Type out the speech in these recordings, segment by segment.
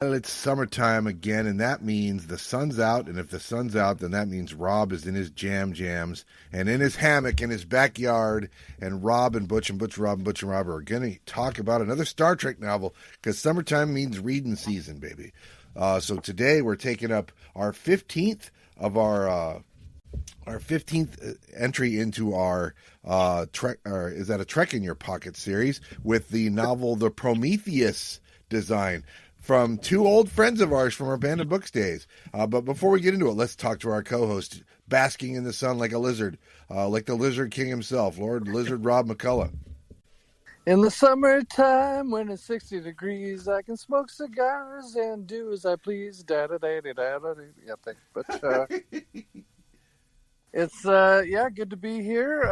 Well, it's summertime again, and that means the sun's out. And if the sun's out, then that means Rob is in his jams and in his hammock in his backyard. And Rob and Butch and Rob and Butch and Rob are going to talk about another Star Trek novel because summertime means reading season, baby. So today we're taking up our 15th of our 15th entry into our Trek, or is that a Trek in Your Pocket series with the novel The Prometheus design, from two old friends of ours from our Bantam Books days. But before we get into it, let's talk to our co-host, basking in the sun like a lizard, like the Lizard King himself, Lord Lizard Rob McCullough. In the summertime, when it's 60 degrees, I can smoke cigars and do as I please. Yeah, thanks. But it's good to be here.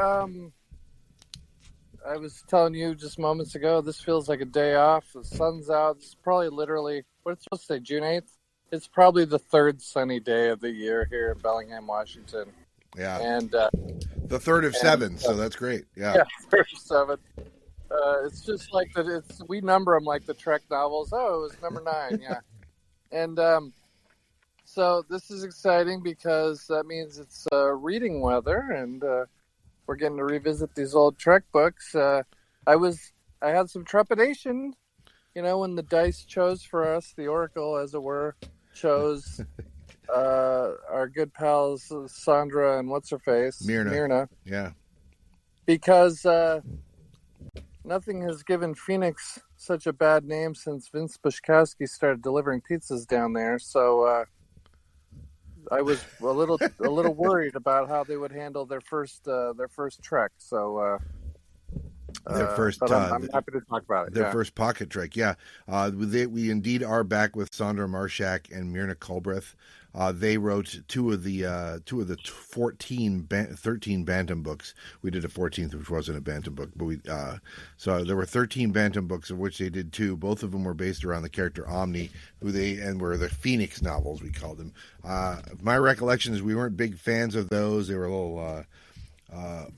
I was telling you just moments ago, this feels like a day off. The sun's out. It's probably literally, what's it supposed to say, June 8th? It's probably the third sunny day of the year here in Bellingham, Washington. Yeah. And the third of seven, so that's great. Yeah, third of seven. It's just like that. We number them like the Trek novels. Oh, it was number 9. Yeah. And so this is exciting because that means it's reading weather, and we're getting to revisit these old Trek books. I had some trepidation, when the dice chose for us, the Oracle, as it were, chose our good pals Sondra and what's her face, Myrna. Yeah. Because nothing has given Phoenix such a bad name since Vince Bushkowski started delivering pizzas down there. So I was a little worried about how they would handle their first trek. So I'm happy to talk about it. Their first pocket trek, yeah. We indeed are back with Sondra Marshak and Myrna Culbreth. They wrote two of the 13 Bantam books. We did a 14th, which wasn't a Bantam book, but so there were 13 Bantam books, of which they did 2. Both of them were based around the character Omne, and were the Phoenix novels, we called them. My recollection is we weren't big fans of those. They were a little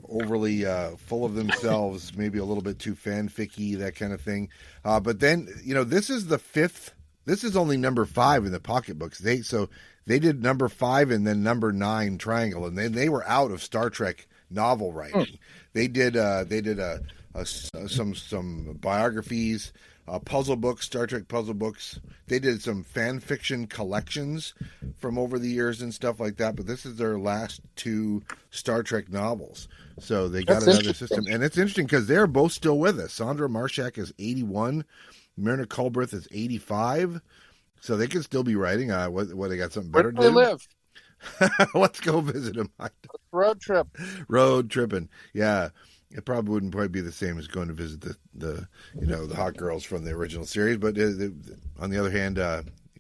overly full of themselves, maybe a little bit too fanficky, that kind of thing. But then, this is the 5th. This is only number 5 in the pocketbooks. They did number 5 and then number 9 Triangle, and then they were out of Star Trek novel writing. They did some biographies, puzzle books, Star Trek puzzle books. They did some fan fiction collections from over the years and stuff like that. But this is their last 2 Star Trek novels, so they got another system, and it's interesting because they're both still with us. Sondra Marshak is 81. Myrna Culbreth is 85, so they could still be writing. What they got something better to do? Where do they live? Let's go visit them. Road tripping. Yeah, it probably wouldn't be the same as going to visit the hot girls from the original series. But on the other hand,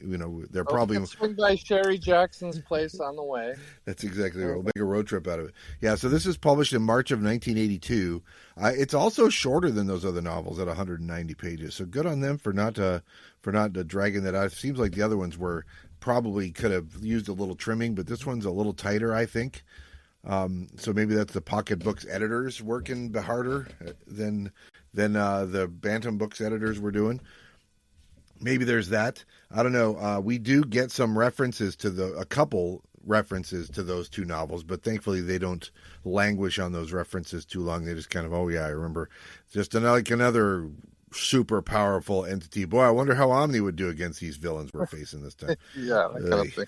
they're probably swing by Sherry Jackson's place on the way. That's exactly right. We'll make a road trip out of it. Yeah, so this is published in March of 1982. It's also shorter than those other novels at 190 pages. So good on them for not dragging that out. It seems like the other ones probably could have used a little trimming, but this one's a little tighter, I think. So maybe that's the Pocket Books editors working harder than the Bantam Books editors were doing. Maybe there's that. I don't know. We do get some references to a couple references to those 2 novels, but thankfully they don't languish on those references too long. They just kind of, I remember, just another super powerful entity. Boy, I wonder how Omne would do against these villains we're facing this time. Yeah, that kind of thing.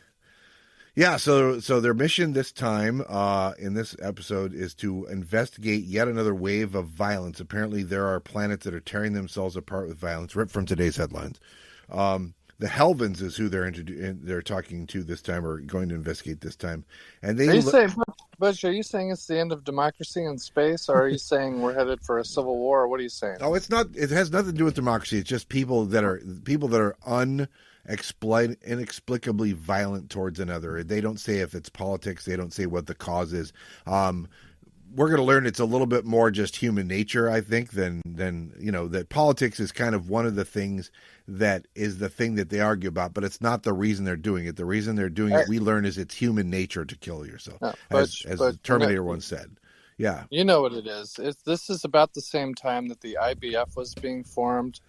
Yeah, so their mission this time in this episode is to investigate yet another wave of violence. Apparently there are planets that are tearing themselves apart with violence, ripped from today's headlines. The Helvins is who they're talking to this time, or going to investigate this time. And are you saying it's the end of democracy in space, or are you saying we're headed for a civil war? Or what are you saying? Oh, it's not. It has nothing to do with democracy. It's just people that are inexplicably violent towards another. They don't say if it's politics. They don't say what the cause is. We're going to learn it's a little bit more just human nature, I think, than that politics is kind of one of the things that is the thing that they argue about, but it's not the reason they're doing it. The reason they're doing it, we learn, is it's human nature to kill yourself, as Terminator once said. Yeah. You know what it is. This is about the same time that the IBF was being formed,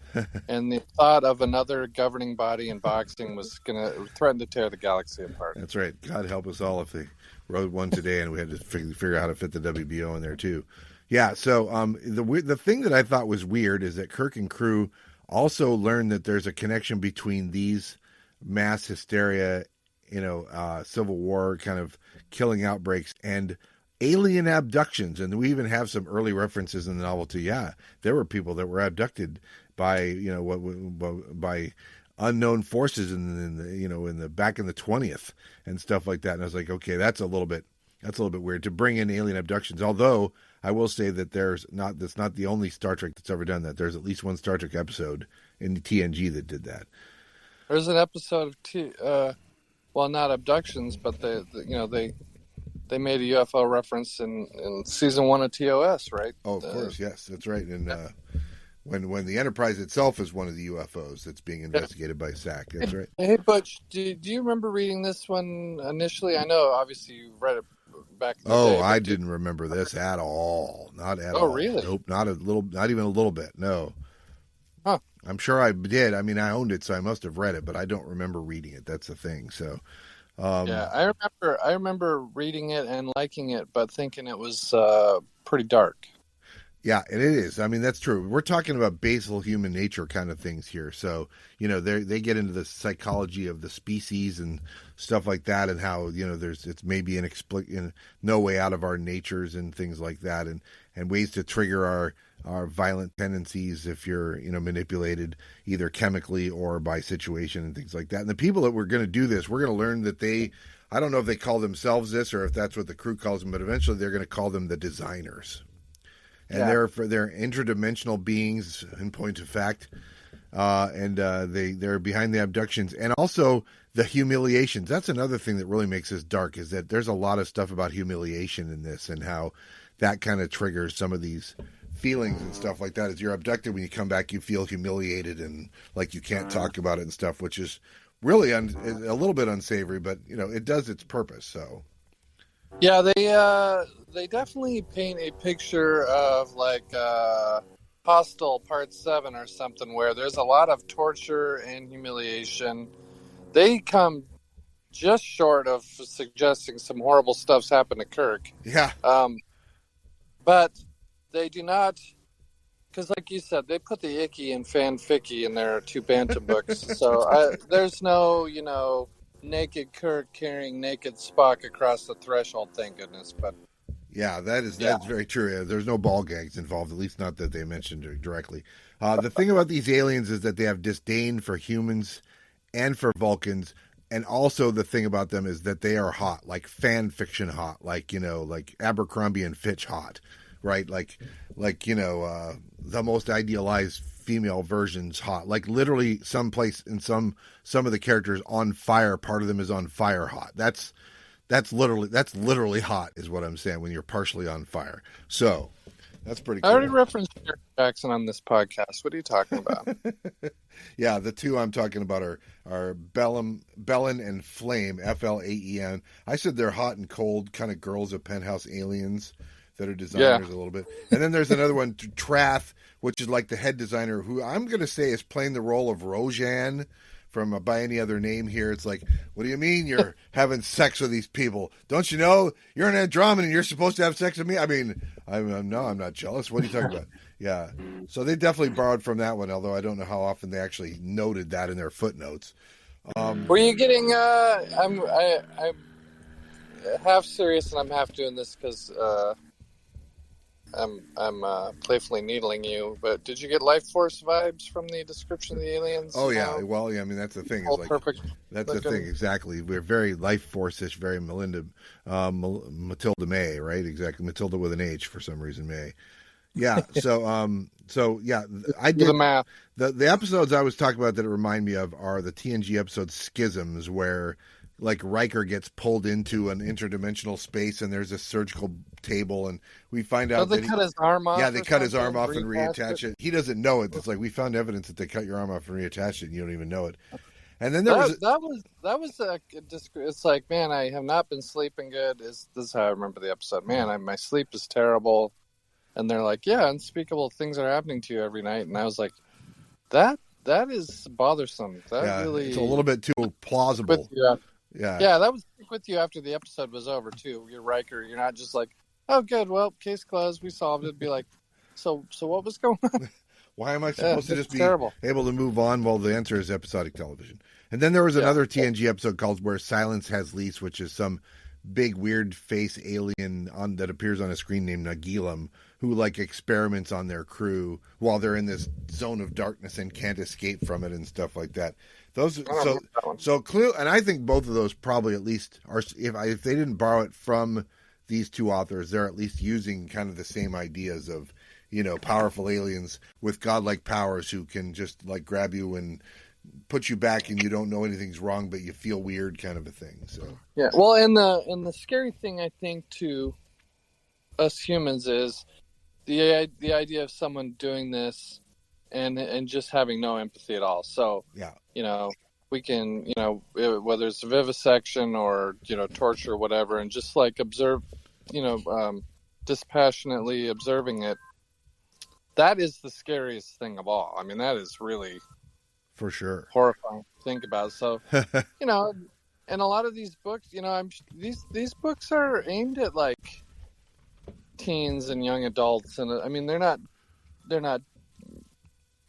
and the thought of another governing body in boxing was going to threaten to tear the galaxy apart. That's right. God help us all if they wrote one today and we had to figure out how to fit the WBO in there too. Yeah. So the thing that I thought was weird is that Kirk and crew also learned that there's a connection between these mass hysteria, Civil War kind of killing outbreaks and alien abductions. And we even have some early references in the novel to, there were people that were abducted by, by unknown forces in the back in the 20th and stuff like that. And I was like, okay, that's a little bit weird to bring in alien abductions. Although I will say that that's not the only Star Trek that's ever done that. There's at least one Star Trek episode in the TNG that did that. There's an episode of not abductions, but they made a UFO reference in season 1 of TOS, right? Oh, of course, yes, that's right. And when the Enterprise itself is one of the UFOs that's being investigated by SAC, that's right. Hey, Butch, do you remember reading this one initially? I know, obviously, you read it back in the day. I didn't remember this at all. Not at all. Oh, really? Nope, not even a little bit. No. Huh. I'm sure I did. I mean, I owned it, so I must have read it, but I don't remember reading it. That's the thing. So, I remember reading it and liking it, but thinking it was pretty dark. Yeah, and it is. I mean, that's true. We're talking about basal human nature kind of things here. So, they get into the psychology of the species and stuff like that, and how, it's maybe no way out of our natures and things like that, and ways to trigger our violent tendencies if you're, manipulated either chemically or by situation and things like that. And the people that were going to do this, we're going to learn that I don't know if they call themselves this or if that's what the crew calls them, but eventually they're going to call them the designers. And they're interdimensional beings in point of fact. They're behind the abductions and also the humiliations. That's another thing that really makes this dark, is that there's a lot of stuff about humiliation in this and how that kind of triggers some of these feelings and stuff like that. As you're abducted, when you come back, you feel humiliated and like you can't talk about it and stuff, which is really a little bit unsavory, but it does its purpose. So yeah, they definitely paint a picture of like Hostel Part 7 or something, where there's a lot of torture and humiliation. They come just short of suggesting some horrible stuff's happened to Kirk. Yeah. But they do not, because like you said, they put the icky and fanficky in their 2 Bantam books. So there's no, naked Kirk carrying naked Spock across the threshold, thank goodness. But yeah, that's very true. There's no ball gags involved, at least not that they mentioned directly. The thing about these aliens is that they have disdain for humans and for Vulcans. And also the thing about them is that they are hot, like fan fiction hot, like Abercrombie and Fitch hot, right? Like the most idealized female versions hot, like literally someplace in some of the characters on fire. Part of them is on fire hot. That's literally hot is what I'm saying when you're partially on fire. So that's pretty cool. I already referenced Jared Jackson on this podcast. What are you talking about? Yeah, the 2 I'm talking about are Bellin and Flame, Flaen. I said they're hot and cold, kind of girls of penthouse aliens that are designers a little bit. And then there's another one, Trath, which is like the head designer, who I'm going to say is playing the role of Rojan from By Any Other Name here. It's like, what do you mean you're having sex with these people? Don't you know you're an Andromedan and you're supposed to have sex with me? I mean, I'm not jealous. What are you talking about? Yeah. So they definitely borrowed from that one, although I don't know how often they actually noted that in their footnotes. Were you getting, I'm half serious and I'm half doing this because I'm playfully needling you, but did you get life force vibes from the description of the aliens? Oh yeah, well, yeah. I mean, that's the thing. Is like, perfect. That's looking. The thing, exactly. We're very life force-ish, very Matilda May, right? Exactly, Matilda with an H for some reason, May. Yeah. So yeah, I did the math. The episodes I was talking about that remind me of are the TNG episode Schisms, where like Riker gets pulled into an interdimensional space and there's a surgical table and we find out they cut his arm off. Yeah, they cut his arm off and reattach it. He doesn't know it. It's like, we found evidence that they cut your arm off and reattached it and you don't even know it. And then there it's like, man, I have not been sleeping good. This is how I remember the episode. Man, my sleep is terrible. And they're like, yeah, unspeakable things are happening to you every night. And I was like, that is bothersome. That really, it's a little bit too plausible. Yeah, that would stick with you after the episode was over too. You're Riker. You're not just like, oh, good, well, case closed, we solved it. Be like, so what was going on? Why am I supposed to just be terrible. able to move on? Well, the answer is episodic television. And then there was another TNG episode called Where Silence Has Lease, which is some big weird face alien that appears on a screen named Nagilam, who like experiments on their crew while they're in this zone of darkness and can't escape from it and stuff like that. So clear, and I think both of those probably at least are, if they didn't borrow it from these two authors, they're at least using kind of the same ideas of, powerful aliens with godlike powers who can just like grab you and put you back and you don't know anything's wrong, but you feel weird, kind of a thing. So yeah, well, and the scary thing I think to us humans is the idea of someone doing this and just having no empathy at all. So yeah, we can, whether it's vivisection or torture or whatever, and just like observe, dispassionately observing it. That is the scariest thing of all. I mean, that is really, for sure, horrifying to think about. So, and a lot of these books, these books are aimed at like teens and young adults, and I mean, they're not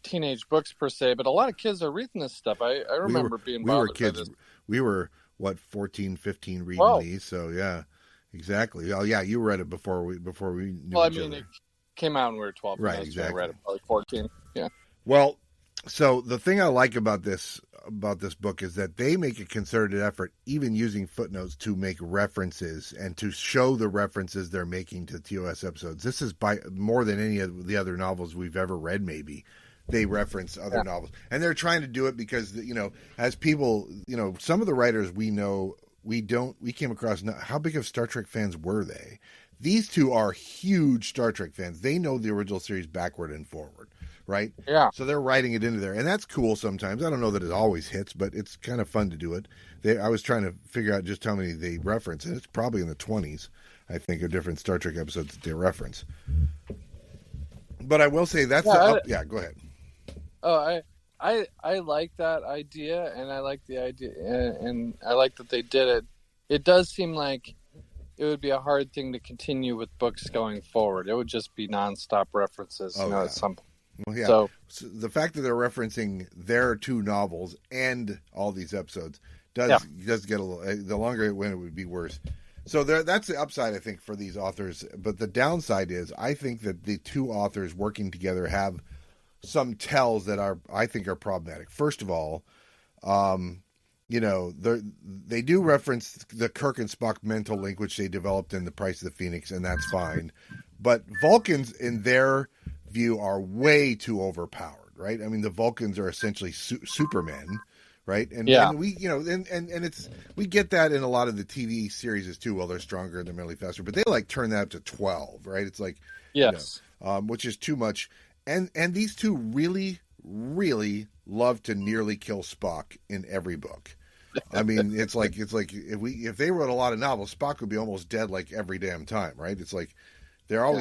teenage books per se, but a lot of kids are reading this stuff. I remember being bothered. We were kids. We were 14, 15 reading these. So yeah, exactly. Oh yeah, you read it before we knew each other. It came out when we were 12. Right, exactly. I read it probably 14. Yeah. Well, so the thing I like about this book is that they make a concerted effort, even using footnotes, to make references and to show the references they're making to TOS episodes. This is by more than any of the other novels we've ever read, maybe. They reference other novels. And they're trying to do it because, as people, some of the writers we know, we came across, how big of Star Trek fans were they? These two are huge Star Trek fans. They know the original series backward and forward, right? Yeah. So they're writing it into there. And that's cool sometimes. I don't know that it always hits, but it's kind of fun to do it. I was trying to figure out just how many they reference, and it's probably in the 20s, I think, of different Star Trek episodes that they reference. But I will say that's go ahead. Oh, I like that idea, and I like the idea, and I like that they did it. It does seem like it would be a hard thing to continue with books going forward. It would just be nonstop references, at some point. Well, yeah. So the fact that they're referencing their two novels and all these episodes does get a little. The longer it went, it would be worse. So that's the upside, I think, for these authors. But the downside is, I think that the two authors working together have some tells that I think are problematic. First of all, they do reference the Kirk and Spock mental link, which they developed in The Price of the Phoenix, and that's fine. But Vulcans, in their view, are way too overpowered, right? I mean, the Vulcans are essentially supermen, right? And we, and it's, we get that in a lot of the TV series too. Well, they're stronger and they're mentally faster, but they like turn that up to 12, right? It's like, which is too much. And these two really, really love to nearly kill Spock in every book. I mean, it's like if they wrote a lot of novels, Spock would be almost dead like every damn time, right? It's like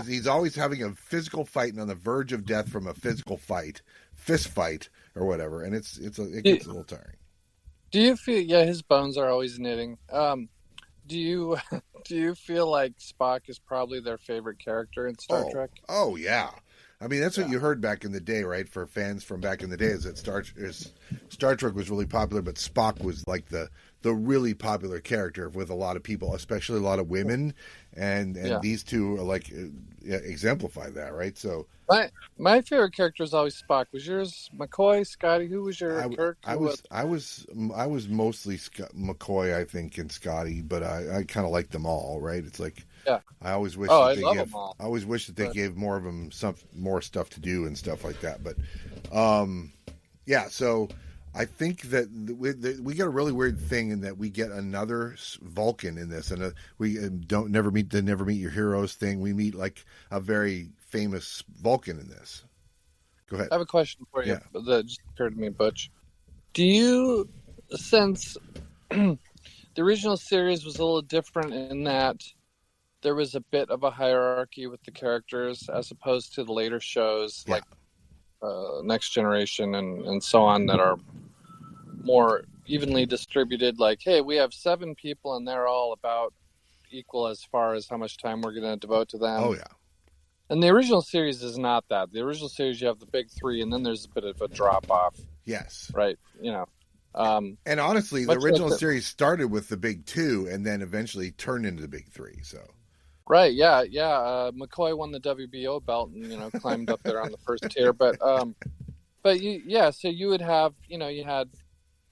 he's always having a physical fight and on the verge of death from a physical fist fight or whatever, and it gets a little tiring. Do you feel? Yeah, his bones are always knitting. Do you feel like Spock is probably their favorite character in Star Trek? Oh yeah. I mean, that's what you heard back in the day, right? For fans from back in the day, is that Star Trek was really popular, but Spock was like the really popular character with a lot of people, especially a lot of women, and these two are like exemplify that, right? So my favorite character is always Spock. Was yours McCoy, Scotty? Who was your Kirk? I was mostly McCoy, I think, and Scotty, but I kind of liked them all, right? It's like. Yeah. I always wish that they gave more of them more stuff to do and stuff like that. But, so I think that we get a really weird thing in that we get another Vulcan in this, and we never meet your heroes thing. We meet like a very famous Vulcan in this. Go ahead. I have a question for you that just occurred to me, Butch. Do you since the original series was a little different in that there was a bit of a hierarchy with the characters as opposed to the later shows like Next Generation and so on that are more evenly distributed. Like, hey, we have 7 people and they're all about equal as far as how much time we're going to devote to them. Oh, yeah. And the original series is not that. The original series, you have the big 3, and then there's a bit of a drop off. Yes. Right. And honestly, the original series started with the big 2 and then eventually turned into the big 3. So. Right. Yeah. Yeah. McCoy won the WBO belt and, climbed up there on the first tier. But so you would have, you had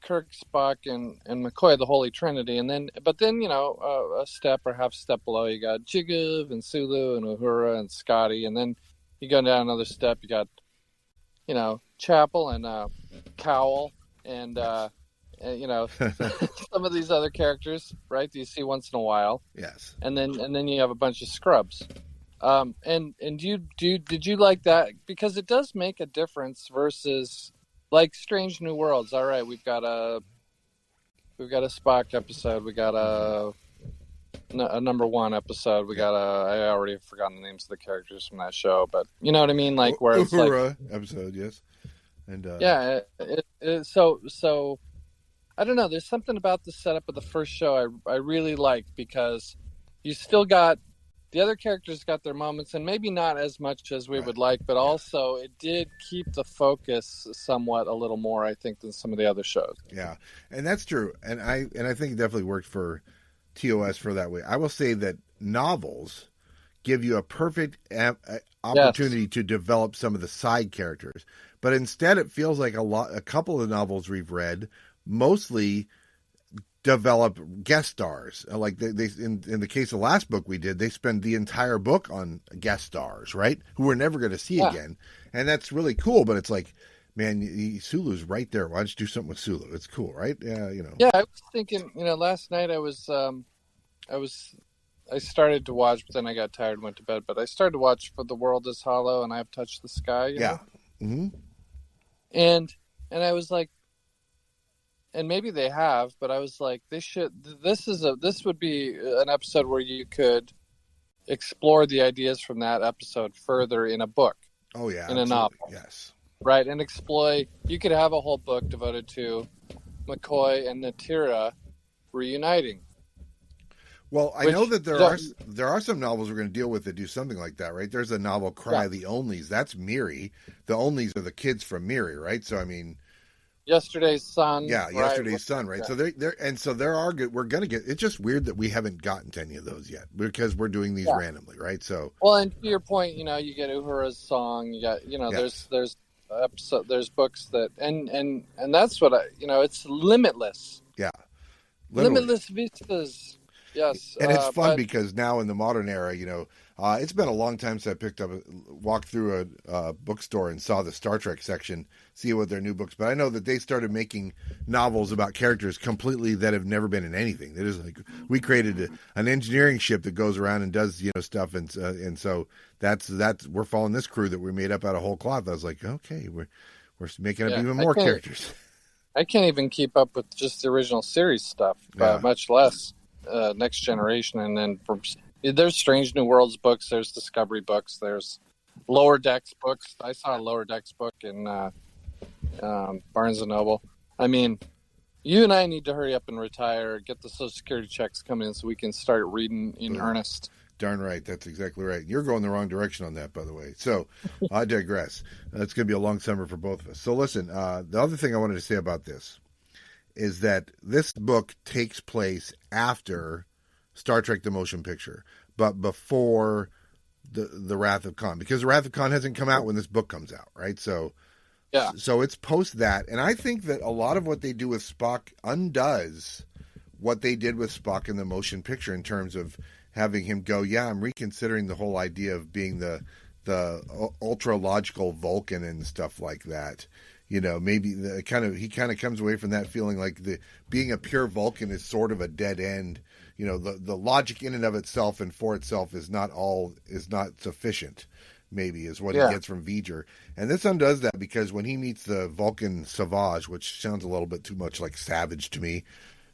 Kirk, Spock, and McCoy, the Holy Trinity, and then a step or half step below, you got Jigov and Sulu and Uhura and Scotty, and then you go down another step, you got Chapel and Cowell and some of these other characters, right? That you see once in a while. Yes. And then you have a bunch of scrubs. And did you like that? Because it does make a difference versus like Strange New Worlds. All right, we've got a Spock episode. We got a number 1 episode. We got I already have forgotten the names of the characters from that show, but you know what I mean? Like where it's Uhura episode, yes. And so I don't know. There's something about the setup of the first show I really liked because you still got the other characters got their moments, and maybe not as much as we would like, but also it did keep the focus somewhat a little more, I think, than some of the other shows. Yeah, and that's true. And I think it definitely worked for TOS for that way. I will say that novels give you a perfect opportunity to develop some of the side characters, but instead it feels like a couple of novels we've read mostly develop guest stars. Like they in the case of the last book we did, they spend the entire book on guest stars, right? Who we're never going to see again. And that's really cool, but it's like, man, Sulu's right there. Why don't you do something with Sulu? It's cool, right? Yeah, Yeah, I was thinking, last night I started to watch, but then I got tired and went to bed. But I started to watch For the World is Hollow and I've Touched the Sky. You know? Mm-hmm. And I was like, and maybe they have, but I was like, this would be an episode where you could explore the ideas from that episode further in a book. Oh yeah, in a novel. Yes, right, and you could have a whole book devoted to McCoy and Natira reuniting. Well, I know that there are some novels we're going to deal with that do something like that, right? There's a novel, Cry the Onlys. That's Miri. The Onlys are the kids from Miri, right? So I mean, Yesterday's Son. Yeah, Yesterday's Son, right? Yeah. So there are good. We're going to get. It's just weird that we haven't gotten to any of those yet because we're doing these randomly, right? So and to your point, you get Uhura's song. You got, there's episode, there's books that, and that's what it's limitless. Yeah, limitless vistas. Yes, and it's fun because now in the modern era, it's been a long time since I walked through a bookstore and saw the Star Trek section, see what their new books. But I know that they started making novels about characters completely that have never been in anything. It is like we created an engineering ship that goes around and does stuff, and so that's we're following this crew that we made up out of whole cloth. I was like, okay, we're making up even more characters. I can't even keep up with just the original series stuff, much less Next Generation, and then there's Strange New Worlds books, there's Discovery books, there's Lower Decks books. I saw a Lower Decks book in Barnes & Noble. I mean, you and I need to hurry up and retire, get the Social Security checks coming in so we can start reading in earnest. Darn right. That's exactly right. You're going the wrong direction on that, by the way. So I digress. It's going to be a long summer for both of us. So listen, the other thing I wanted to say about this is that this book takes place after Star Trek The Motion Picture, but before the Wrath of Khan, because the Wrath of Khan hasn't come out when this book comes out, right? So it's post that, and I think that a lot of what they do with Spock undoes what they did with Spock in the motion picture in terms of having him go, I'm reconsidering the whole idea of being the ultra logical Vulcan and stuff like that. Maybe he kind of comes away from that feeling like being a pure Vulcan is sort of a dead end. The logic in and of itself and for itself is not sufficient. maybe, is what he gets from V'ger. And this undoes that because when he meets the Vulcan Savage, which sounds a little bit too much like savage to me,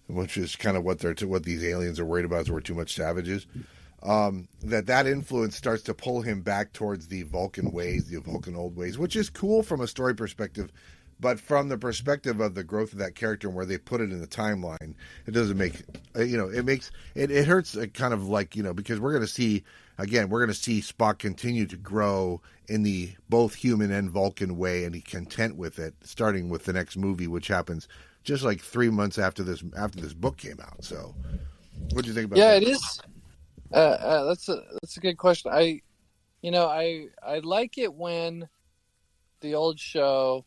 which is kind of what these aliens are worried about, is we're too much savages. That influence starts to pull him back towards the Vulcan ways, the Vulcan old ways, which is cool from a story perspective. But from the perspective of the growth of that character and where they put it in the timeline, it doesn't make, it hurts kind of like, because we're going to see Spock continue to grow in the both human and Vulcan way, and he's content with it, starting with the next movie, which happens just like 3 months after this book came out. So what do you think about that? Yeah, it is. That's a good question. I like it when the old show,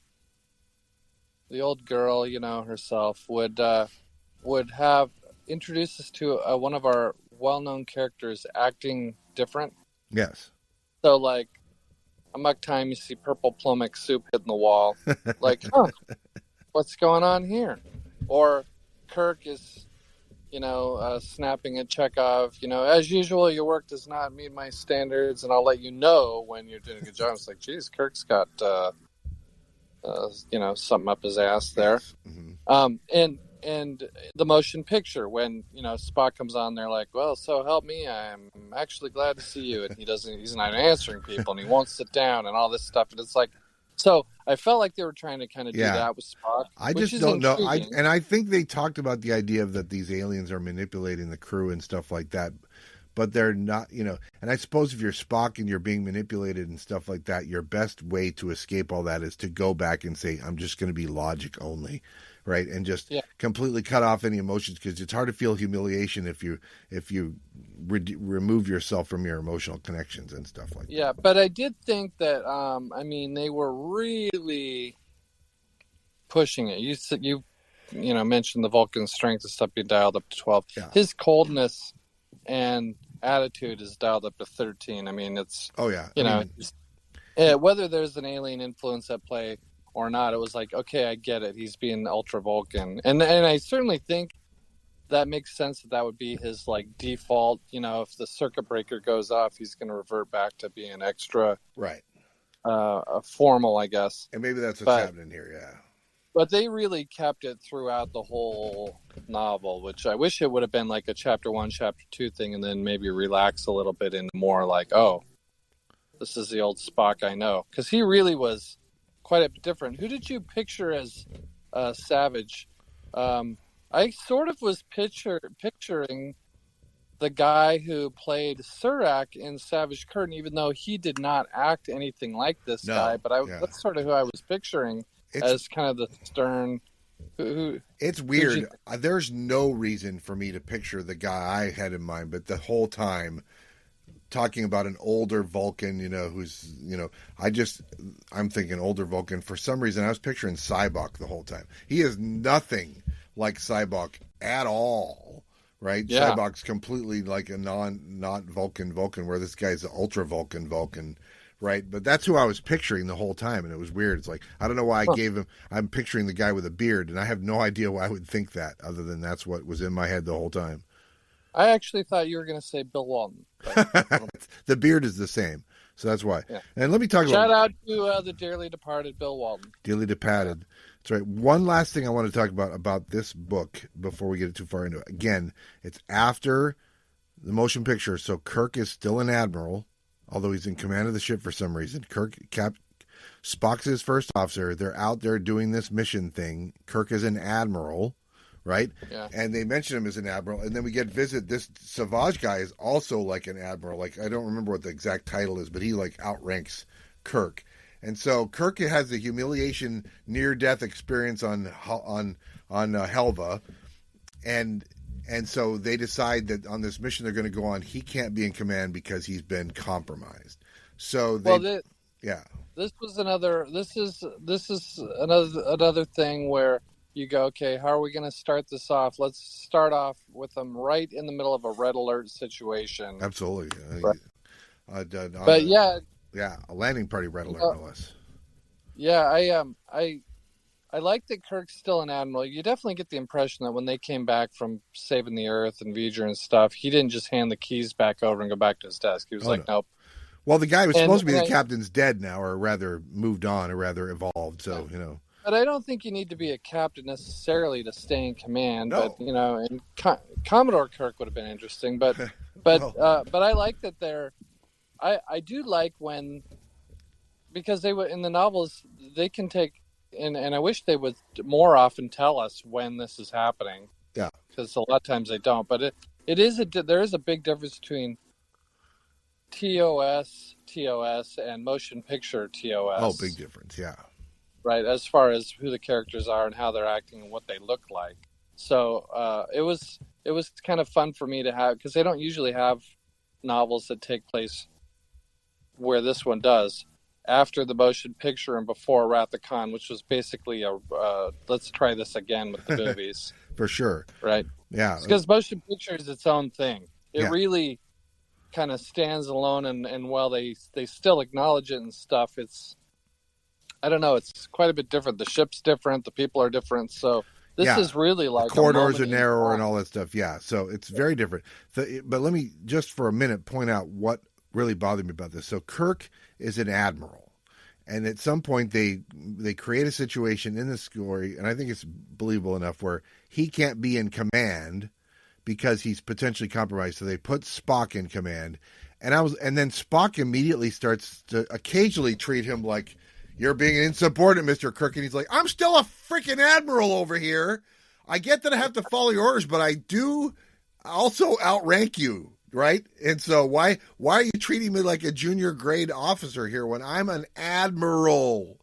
the old girl, herself would have introduced us to one of our well-known characters acting different. Yes. So, like, amok time, you see purple plummox soup hitting the wall. Like, what's going on here? Or Kirk is, snapping at Chekhov. As usual, your work does not meet my standards, and I'll let you know when you're doing a good job. It's like, geez, Kirk's got... something up his ass there. Mm-hmm. And the motion picture when, Spock comes on there like, well, so help me, I'm actually glad to see you. And he's not answering people and he won't sit down and all this stuff. And it's like, so I felt like they were trying to kind of do that with Spock. I just don't know. And I think they talked about the idea of that these aliens are manipulating the crew and stuff like that. But they're not, and I suppose if you're Spock and you're being manipulated and stuff like that, your best way to escape all that is to go back and say, I'm just going to be logic only, right? And just completely cut off any emotions, because it's hard to feel humiliation if you remove yourself from your emotional connections and stuff like that. Yeah, but I did think that, they were really pushing it. You mentioned the Vulcan strength and stuff being dialed up to 12. Yeah. His coldness and attitude is dialed up to 13. I mean, it's whether there's an alien influence at play or not, it was like, okay, I get it. He's being ultra Vulcan, and I certainly think that makes sense that would be his like default. If the circuit breaker goes off, he's going to revert back to being extra formal, I guess. And maybe that's what's happening here. Yeah. But they really kept it throughout the whole novel, which I wish it would have been like a chapter 1, chapter 2 thing, and then maybe relax a little bit into more like, oh, this is the old Spock I know. Because he really was quite a bit different. Who did you picture as Savage? I sort of was picturing the guy who played Surak in Savage Curtain, even though he did not act anything like this guy. But that's sort of who I was picturing. As kind of the stern. It's weird. There's no reason for me to picture the guy I had in mind, but the whole time talking about an older Vulcan, who's, I'm thinking older Vulcan. For some reason, I was picturing Sybok the whole time. He is nothing like Sybok at all, right? Yeah. Sybok's completely like a not Vulcan, where this guy's an ultra Vulcan. Right, but that's who I was picturing the whole time, and it was weird. It's like, I don't know why I'm picturing the guy with a beard, and I have no idea why I would think that, other than that's what was in my head the whole time. I actually thought you were going to say Bill Walton. The beard is the same, so that's why. Yeah. And let me talk Shout out to the dearly departed Bill Walton. Dearly departed. That's right. One last thing I want to talk about this book before we get too far into it. Again, it's after the motion picture, so Kirk is still an admiral. Although he's in command of the ship for some reason. Spock's his first officer. They're out there doing this mission thing. Kirk is an admiral, right? Yeah. And they mention him as an admiral. And then we get visit. This Savage guy is also like an admiral. Like, I don't remember what the exact title is, but he like outranks Kirk. And so Kirk has the humiliation near-death experience on Helva. And so they decide that on this mission they're going to go on, he can't be in command because he's been compromised. So this is another thing where you go, okay, how are we going to start this off? Let's start off with them right in the middle of a red alert situation. Absolutely. Right. A landing party red alert, no less. Yeah, I like that Kirk's still an admiral. You definitely get the impression that when they came back from saving the Earth and V'ger and stuff, he didn't just hand the keys back over and go back to his desk. He was nope. Well, the guy who's supposed to be the I, captain's dead now, or rather moved on, or rather evolved. So But I don't think you need to be a captain necessarily to stay in command. No. But and Commodore Kirk would have been interesting. But I like that they're. I do like when, because they would in the novels they can take and I wish they would more often tell us when this is happening. Yeah. Because a lot of times they don't. But there is a big difference between TOS, and motion picture TOS. Oh, big difference, yeah. Right, as far as who the characters are and how they're acting and what they look like. So it was kind of fun for me to have, because they don't usually have novels that take place where this one does, after the motion picture and before Wrath of Khan, which was basically a let's try this again with the movies. For sure. Right? Yeah. Because motion picture is its own thing. It really kind of stands alone, and while they still acknowledge it and stuff, it's, I don't know, it's quite a bit different. The ship's different, the people are different, so this is really like the corridors are narrower and all that stuff. Yeah, so it's very different. But let me just for a minute point out what really bothered me about this. So Kirk is an admiral, and at some point they create a situation in the story, and I think it's believable enough, where he can't be in command because he's potentially compromised. So they put Spock in command, and then Spock immediately starts to occasionally treat him like, "You're being insubordinate, Mr. Kirk." And he's like, "I'm still a freaking admiral over here. I get that I have to follow your orders, but I do also outrank you, right? And so why are you treating me like a junior grade officer here when I'm an admiral?"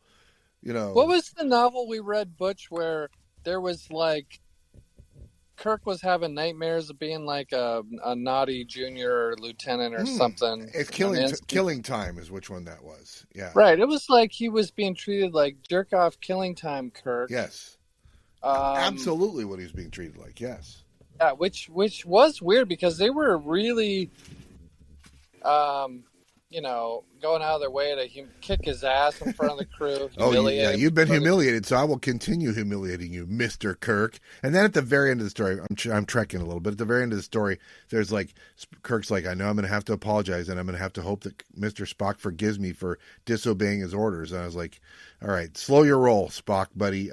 What was the novel we read, Butch, where there was like Kirk was having nightmares of being like a naughty junior lieutenant or something? It's Killing Time is which one that was. Yeah. Right. It was like he was being treated like jerk off Killing Time Kirk. Yes. Absolutely what he was being treated like, yes. Yeah, which was weird because they were really going out of their way to kick his ass in front of the crew. Oh, yeah, you've been humiliated, so I will continue humiliating you, Mr. Kirk. And then at the very end of the story, I'm trekking a little bit. At the very end of the story, there's like, Kirk's like, "I know I'm going to have to apologize, and I'm going to have to hope that Mr. Spock forgives me for disobeying his orders." And I was like, "All right, slow your roll, Spock, buddy.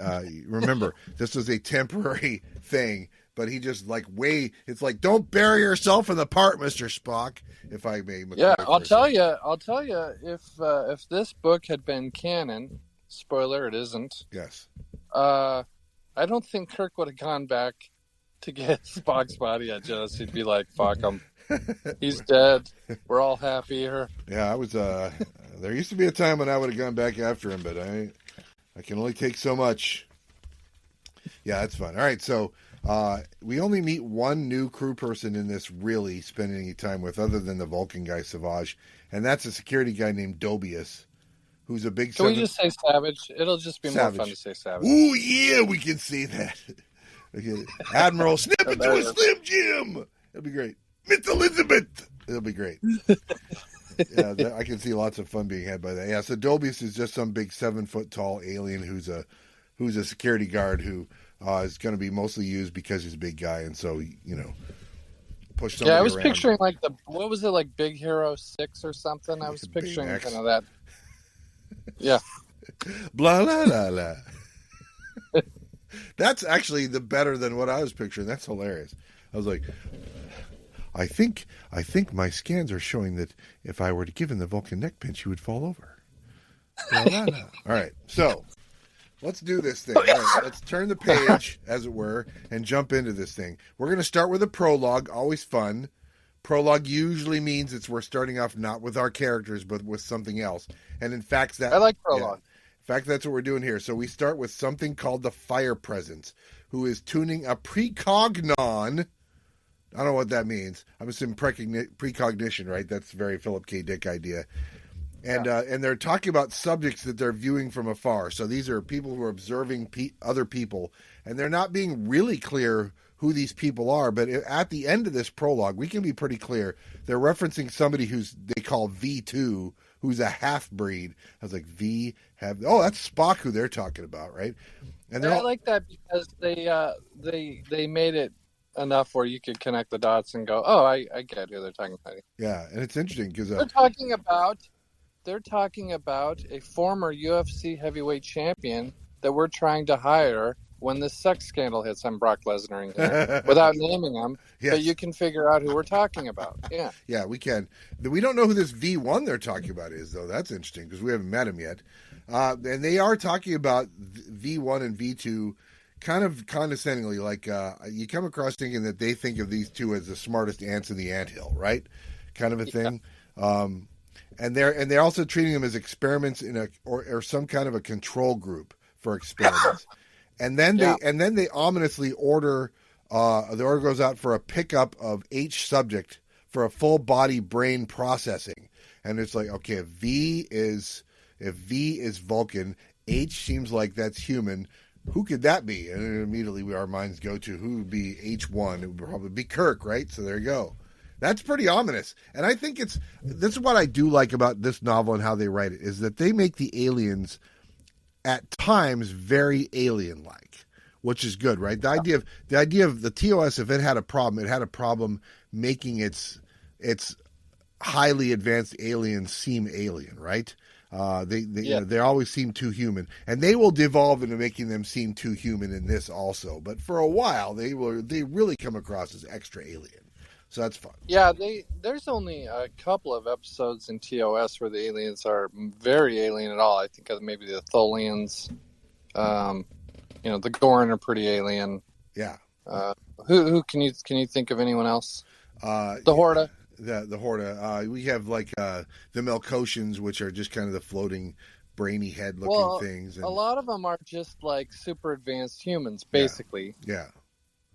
Remember, this was a temporary thing." But he just it's like, "Don't bury yourself in the part, Mr. Spock," if I may. Yeah, I'll tell you, if this book had been canon, spoiler, it isn't. Yes. I don't think Kirk would have gone back to get Spock's body at Genesis. He'd be like, "Fuck him. He's dead. We're all happy here." Yeah, I was, there used to be a time when I would have gone back after him, but I can only take so much. Yeah, that's fun. All right, so we only meet one new crew person in this really spending any time with, other than the Vulcan guy, Savage, and that's a security guy named Dobius, who's a big... Can we just say Savage? It'll just be more fun to say Savage. Ooh, yeah, we can see that. Okay. Admiral, snip into a Slim Jim! It'll be great. Miss Elizabeth! It'll be great. Yeah, I can see lots of fun being had by that. Yeah, so Dobius is just some big 7-foot-tall alien who's a security guard who is going to be mostly used because he's a big guy, and so push somebody around. Yeah, I was picturing like what was it, like Big Hero 6 or something? I was picturing kind of that. Yeah. Blah la la la. That's actually better than what I was picturing. That's hilarious. I was like, I think my scans are showing that if I were to give him the Vulcan neck pinch, he would fall over. Blah, la, la. All right, so let's do this thing. All right, let's turn the page, as it were, and jump into this thing. We're going to start with a prologue. Always fun. Prologue usually means we're starting off not with our characters, but with something else. And in fact, I like prologue. Yeah, in fact, that's what we're doing here. So we start with something called the Fire Presence, who is tuning a precognon. I don't know what that means. I'm assuming precognition, right? That's a very Philip K. Dick idea. And and they're talking about subjects that they're viewing from afar. So these are people who are observing other people, and they're not being really clear who these people are. But at the end of this prologue, we can be pretty clear. They're referencing somebody they call V2, who's a half-breed. I was like, that's Spock who they're talking about, right? And I like that because they made it enough where you could connect the dots and go, oh, I get who they're talking about. Yeah, and it's interesting because they're talking about a former UFC heavyweight champion that we're trying to hire when this sex scandal hits on Brock Lesnar in here, without naming him. Yes. But you can figure out who we're talking about. Yeah. Yeah, we can. We don't know who this V1 they're talking about is, though. That's interesting because we haven't met him yet. And they are talking about V1 and V2 kind of condescendingly, like you come across thinking that they think of these two as the smartest ants in the anthill, right? Kind of a thing. And they're also treating them as experiments in or some kind of a control group for experiments. And then they ominously order the order goes out for a pickup of each subject for a full body brain processing. And it's like, okay, if V is Vulcan, H seems like that's human. Who could that be? And immediately our minds go to who would be H1. It would probably be Kirk, right? So there you go. That's pretty ominous. And I think this is what I do like about this novel and how they write it, is that they make the aliens at times very alien-like, which is good, right? The idea of the TOS, if it had a problem making its highly advanced aliens seem alien, right? They always seem too human, and they will devolve into making them seem too human in this also. But for a while, they really come across as extra alien. So that's fun. Yeah, there's only a couple of episodes in TOS where the aliens are very alien at all. I think of maybe the Tholians. The Gorn are pretty alien. Yeah. Who can you think of anyone else? The Horta. The Horta. We have like the Melkotians, which are just kind of the floating, brainy head looking things. And a lot of them are just like super advanced humans, basically. Yeah.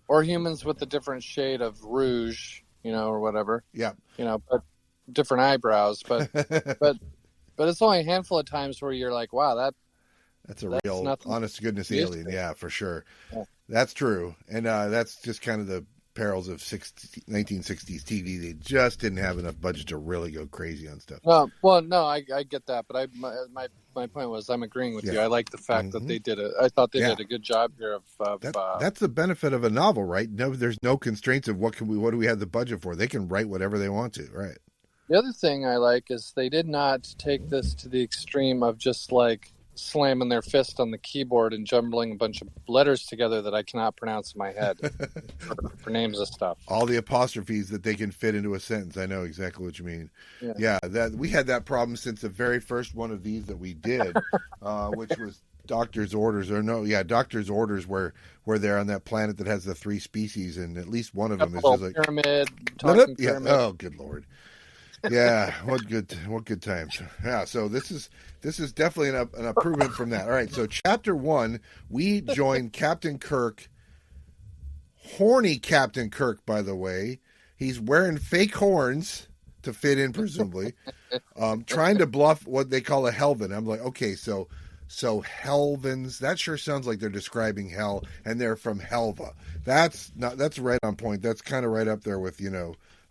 Or humans with a different shade of rouge, or whatever. Yeah. But different eyebrows. But but it's only a handful of times where you're like, wow, that's a real honest to goodness alien. Yeah, for sure. Yeah. That's true. And that's just kind of the perils of 1960s TV. They just didn't have enough budget to really go crazy on stuff. No, I get that, but my point was I'm agreeing with you. I like the fact that they did it. I thought they did a good job here of that's the benefit of a novel, right? No, there's no constraints of what do we have the budget for. They can write whatever they want to, right? The other thing I like is they did not take this to the extreme of just like slamming their fist on the keyboard and jumbling a bunch of letters together that I cannot pronounce in my head for names of stuff. All the apostrophes that they can fit into a sentence. I know exactly what you mean. Yeah, that we had that problem since the very first one of these that we did, which was Doctor's Orders. Doctor's Orders, where they're on that planet that has the three species, and at least one of them is just like pyramid. Pyramid. Oh, good Lord. Yeah, what good times. Yeah, so this is definitely an improvement from that. All right, so chapter 1, we join Captain Kirk, horny Captain Kirk, by the way. He's wearing fake horns to fit in, presumably, trying to bluff what they call a Helvan. I'm like, okay, so Helvans, that sure sounds like they're describing hell, and they're from Helva. That's right on point. That's kind of right up there with,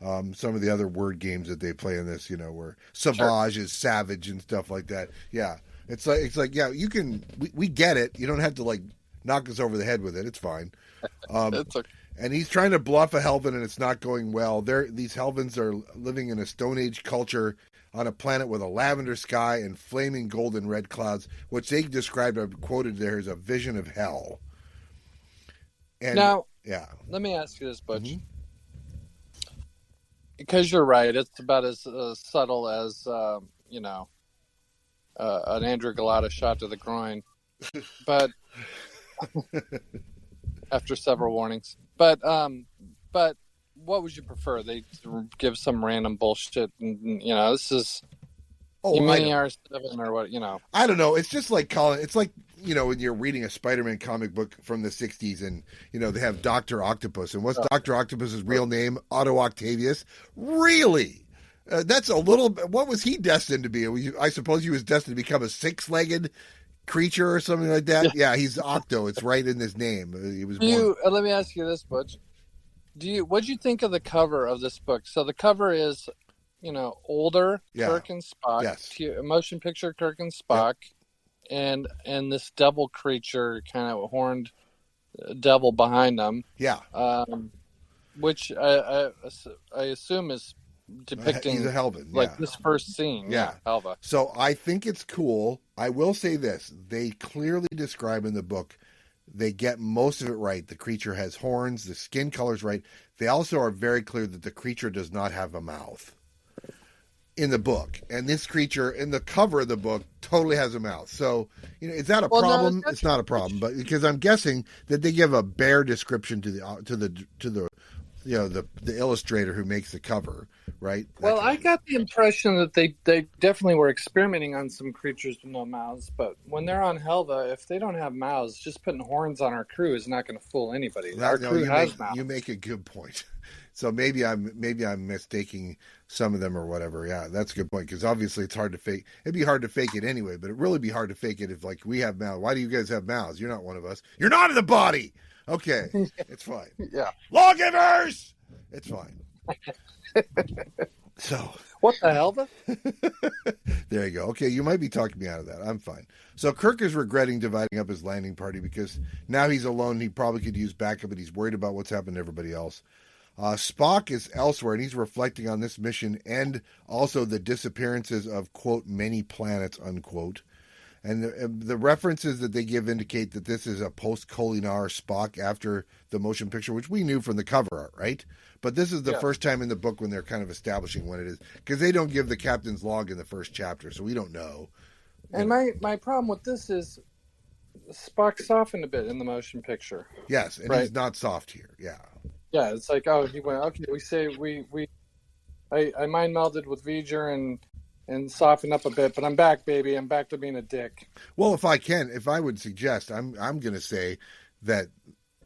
some of the other word games that they play in this, where sauvage is savage and stuff like that. Yeah. It's like, yeah, you can, we get it. You don't have to like knock us over the head with it. It's fine. And he's trying to bluff a Helvan and it's not going well. These Helvans are living in a Stone Age culture on a planet with a lavender sky and flaming golden red clouds, which they described, I've quoted there, as a vision of hell. And now, let me ask you this, Butch. Mm-hmm. Because you're right, it's about as subtle as an Andrew Galata shot to the groin, but after several warnings. But what would you prefer? They give some random bullshit, and this is R7 or what? I don't know. It's just like calling. It's like when you're reading a Spider-Man comic book from the 60s and, they have Dr. Octopus. And what's Dr. Octopus's real name? Otto Octavius? Really? That's a little... What was he destined to be? I suppose he was destined to become a six-legged creature or something like that? Yeah, he's Octo. It's right in his name. He was born... let me ask you this, Butch. What'd you think of the cover of this book? So the cover is, older Kirk and Spock. Yes. Motion picture Kirk and Spock. Yeah. And this devil creature, kind of horned devil behind them. Yeah. which I assume is depicting he's a Helvan, like this first scene. Yeah, Helva. So I think it's cool. I will say this: they clearly describe in the book. They get most of it right. The creature has horns. The skin color's right. They also are very clear that the creature does not have a mouth in the book. And this creature, in the cover of the book, totally has a mouth. So, is that a problem? No, it's not a problem, but because I'm guessing that they give a bare description to the illustrator who makes the cover, right? Well, I got the impression that they definitely were experimenting on some creatures with no mouths, but when they're on Helva, if they don't have mouths, just putting horns on our crew is not going to fool anybody. Our crew has mouths. You make a good point. So maybe I'm mistaking some of them or whatever. Yeah, that's a good point, because obviously it's hard to fake. It'd be hard to fake it anyway, but it'd really be hard to fake it if, like, we have mouths. Why do you guys have mouths? You're not one of us. You're not in the body. Okay, it's fine. Yeah. Lawgivers! It's fine. So. What the hell? There you go. Okay, you might be talking me out of that. I'm fine. So Kirk is regretting dividing up his landing party because now he's alone. He probably could use backup, but he's worried about what's happened to everybody else. Spock is elsewhere, and he's reflecting on this mission and also the disappearances of, quote, many planets, unquote. And the references that they give indicate that this is a post-Kolinar Spock after the motion picture, which we knew from the cover art, right? But this is the first time in the book when they're kind of establishing what it is, because they don't give the captain's log in the first chapter, so we don't know. And my problem with this is Spock softened a bit in the motion picture. Yes, and he's not soft here. Yeah. Yeah, it's like, oh, he went, okay, we say I mind melded with V'ger and softened up a bit, but I'm back, baby. I'm back to being a dick. Well, if I would suggest, I'm going to say that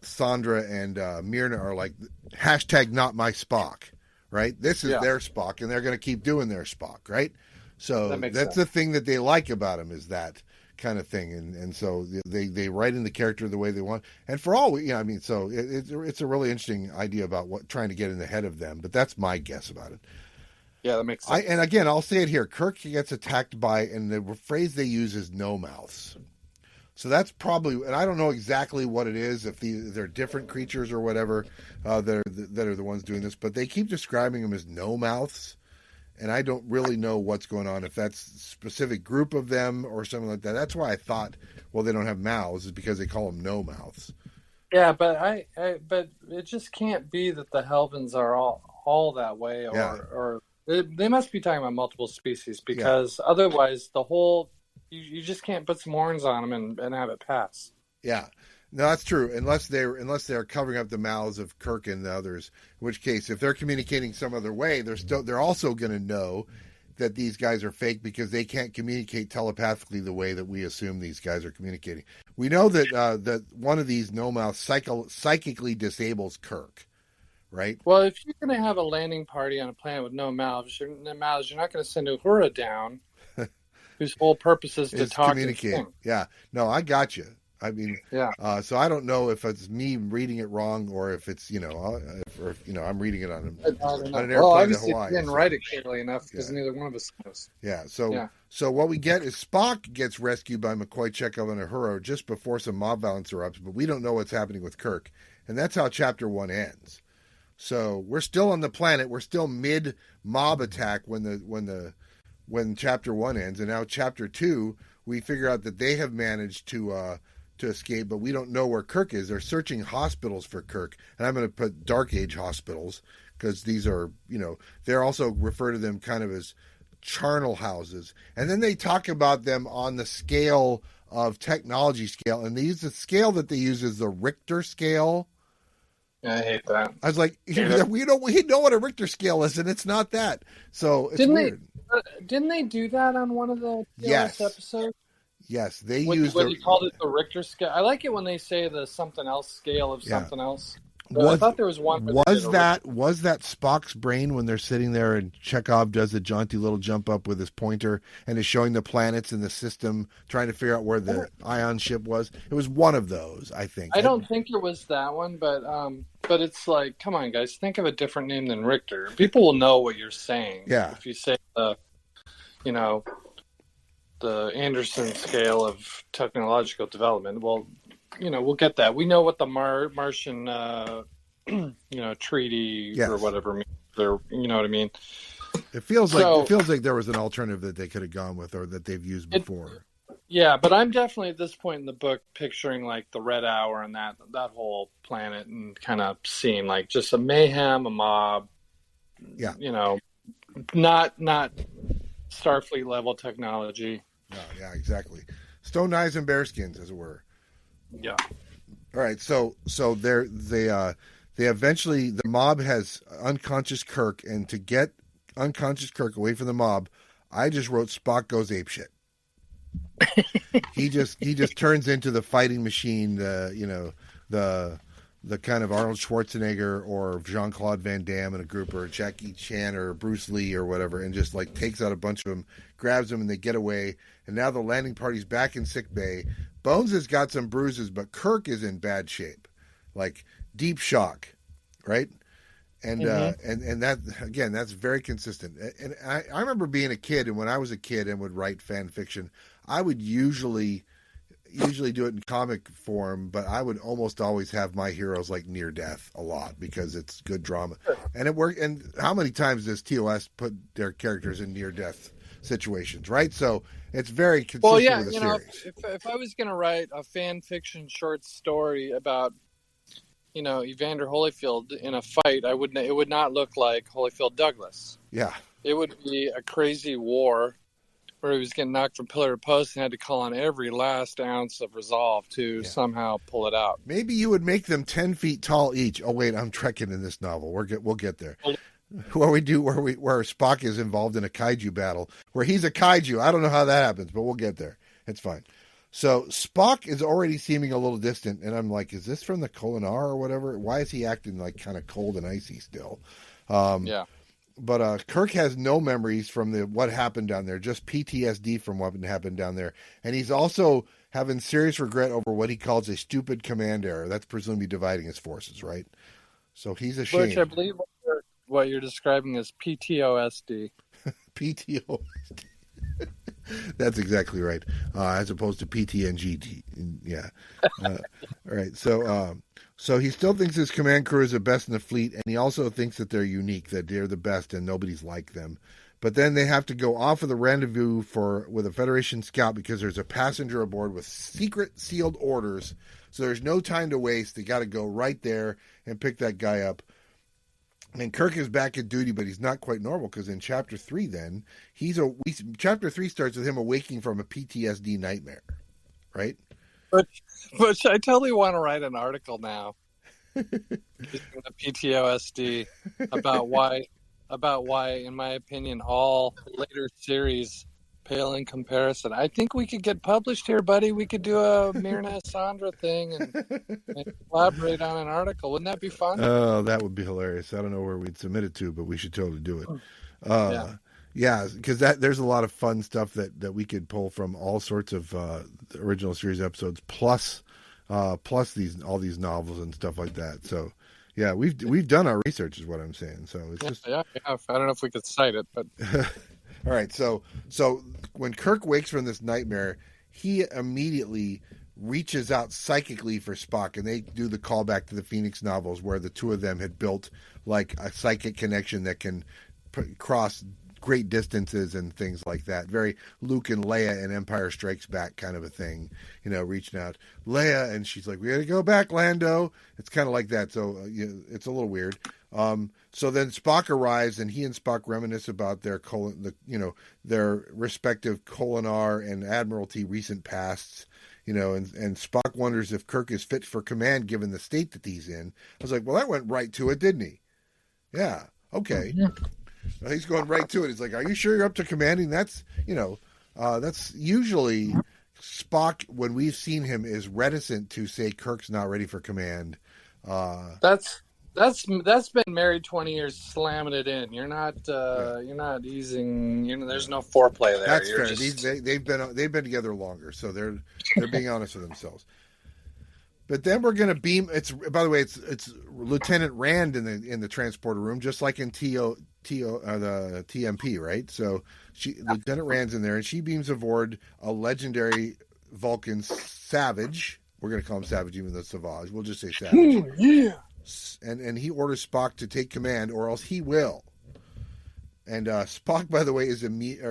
Sondra and Myrna are like hashtag not my Spock, right? This is their Spock, and they're going to keep doing their Spock, right? So that's the thing that they like about him, is that kind of thing, and so they write in the character the way they want. And for all so it's a really interesting idea about trying to get in the head of them. But that's my guess about it. Yeah, that makes sense. And again, I'll say it here: Kirk gets attacked by, and the phrase they use is "no mouths." So that's probably, and I don't know exactly what it is, if they're different creatures or whatever that are the ones doing this, but they keep describing them as no mouths, and I don't really know what's going on, if that's a specific group of them or something like that. That's why I thought, well, they don't have mouths, is because they call them no mouths. Yeah, but but it just can't be that the Helvans are all that way, or they must be talking about multiple species, because otherwise the whole. You just can't put some horns on them and have it pass. Yeah, no, that's true. Unless they're covering up the mouths of Kirk and the others. In which case, if they're communicating some other way, they're also going to know that these guys are fake, because they can't communicate telepathically the way that we assume these guys are communicating. We know that that one of these no mouths psychically disables Kirk, right? Well, if you're going to have a landing party on a planet with no mouths, you're not going to send Uhura down. Whose whole purpose is to talk, communicate. Yeah, no, I got you. I mean, so I don't know if it's me reading it wrong, or if it's I'm reading it on an airplane to Hawaii. You didn't write it clearly enough, because neither one of us knows. Yeah. So what we get is Spock gets rescued by McCoy, Chekhov, and Uhura just before some mob violence erupts, but we don't know what's happening with Kirk, and that's how Chapter 1 ends. So we're still on the planet. We're still mid mob attack when Chapter 1 ends, and now Chapter 2, we figure out that they have managed to escape, but we don't know where Kirk is. They're searching hospitals for Kirk, and I'm going to put Dark Age hospitals, because these are, they're also refer to them kind of as charnel houses. And then they talk about them on the scale of technology scale, and the scale that they use is the Richter scale. Yeah, I hate that. I was like, we know what a Richter scale is, and it's not that. So it's weird. Didn't they do that on one of the episodes? Yes, they used. What you called it, the Richter scale. I like it when they say the something else scale of something else. I thought there was one. Was that Spock's brain when they're sitting there and Chekhov does the jaunty little jump up with his pointer and is showing the planets in the system, trying to figure out where the ion ship was? It was one of those, I think. I don't think it was that one, but it's like, come on, guys, think of a different name than Richter. People will know what you're saying. Yeah. If you say the Anderson scale of technological development, well, we'll get that. We know what the Martian, treaty Yes. or whatever. Or, you know what I mean? It feels like there was an alternative that they could have gone with or that they've used before. Yeah, but I'm definitely at this point in the book picturing like the Red Hour and that whole planet and kind of seeing like just a mayhem, a mob. Yeah. Not Starfleet level technology. No, yeah, exactly. Stone knives and bearskins, as it were. Yeah. All right, so they eventually, the mob has unconscious Kirk, and to get unconscious Kirk away from the mob, I just wrote Spock goes apeshit. he just turns into the fighting machine, the kind of Arnold Schwarzenegger or Jean-Claude Van Damme in a group, or Jackie Chan or Bruce Lee or whatever, and just like takes out a bunch of them, grabs them, and they get away. And now the landing party's back in sick bay. Bones has got some bruises, but Kirk is in bad shape, like deep shock, right? And and that, again, that's very consistent. And I remember being a kid, and when I was a kid and would write fan fiction, I would usually do it in comic form, but I would almost always have my heroes like near death a lot because it's good drama. And it worked. And how many times does TOS put their characters in near death situations, right? So it's very consistent with the series. If I was going to write a fan fiction short story about, Evander Holyfield in a fight, it would not look like Holyfield Douglas. Yeah. It would be a crazy war where he was getting knocked from pillar to post and had to call on every last ounce of resolve to somehow pull it out. Maybe you would make them 10 feet tall each. Oh wait, I'm trekking in this novel. We'll get there. Where Spock is involved in a kaiju battle, where he's a kaiju. I don't know how that happens, but we'll get there. It's fine. So Spock is already seeming a little distant, and I'm like, is this from the Kolinar or whatever? Why is he acting like kind of cold and icy still? But Kirk has no memories from what happened down there, just PTSD from what happened down there. And he's also having serious regret over what he calls a stupid command error. That's presumably dividing his forces, right? So he's ashamed. Which I believe what you're describing is PTOSD. PTOSD. That's exactly right. As opposed to PTNGT. Yeah. All right. So he still thinks his command crew is the best in the fleet, and he also thinks that they're unique, that they're the best and nobody's like them. But then they have to go off of the rendezvous with a Federation scout because there's a passenger aboard with secret sealed orders. So there's no time to waste. They got to go right there and pick that guy up. And Kirk is back at duty, but he's not quite normal because in Chapter 3 then, Chapter 3 starts with him awaking from a PTSD nightmare, right? But I totally want to write an article now. The PTOSD about why, in my opinion, all later series pale in comparison. I think we could get published here, buddy. We could do a Myrna and Sondra thing and collaborate on an article. Wouldn't that be fun? Oh, that would be hilarious. I don't know where we'd submit it to, but we should totally do it. Yeah, because there's a lot of fun stuff that we could pull from all sorts of the original series episodes, plus all these novels and stuff like that. So, yeah, we've done our research, is what I'm saying. So it's just I don't know if we could cite it, but all right. So when Kirk wakes from this nightmare, he immediately reaches out psychically for Spock, and they do the callback to the Phoenix novels where the two of them had built like a psychic connection that can cross great distances and things like that. Very Luke and Leia in Empire Strikes Back kind of a thing, reaching out. Leia, and she's like, "We got to go back, Lando." It's kind of like that. So it's a little weird. So then Spock arrives, and he and Spock reminisce about their respective Kolinar and Admiralty recent pasts. And Spock wonders if Kirk is fit for command given the state that he's in. I was like, well, that went right to it, didn't he? Yeah. Okay. Yeah. He's going right to it. He's like, are you sure you're up to commanding? That's usually Spock, when we've seen him, is reticent to say Kirk's not ready for command. That's been married 20 years, slamming it in. You're not easing. There's no foreplay there. That's fair. Just... They've been together longer, so they're being honest with themselves. But then we're going to beam. By the way, it's Lieutenant Rand in the transporter room, just like in the TMP, right? So Lieutenant Rand's in there, and she beams aboard a legendary Vulcan Savage. We're going to call him Savage, even though it's Savage. We'll just say Savage. Yeah. and he orders Spock to take command, or else he will. And Spock, by the way,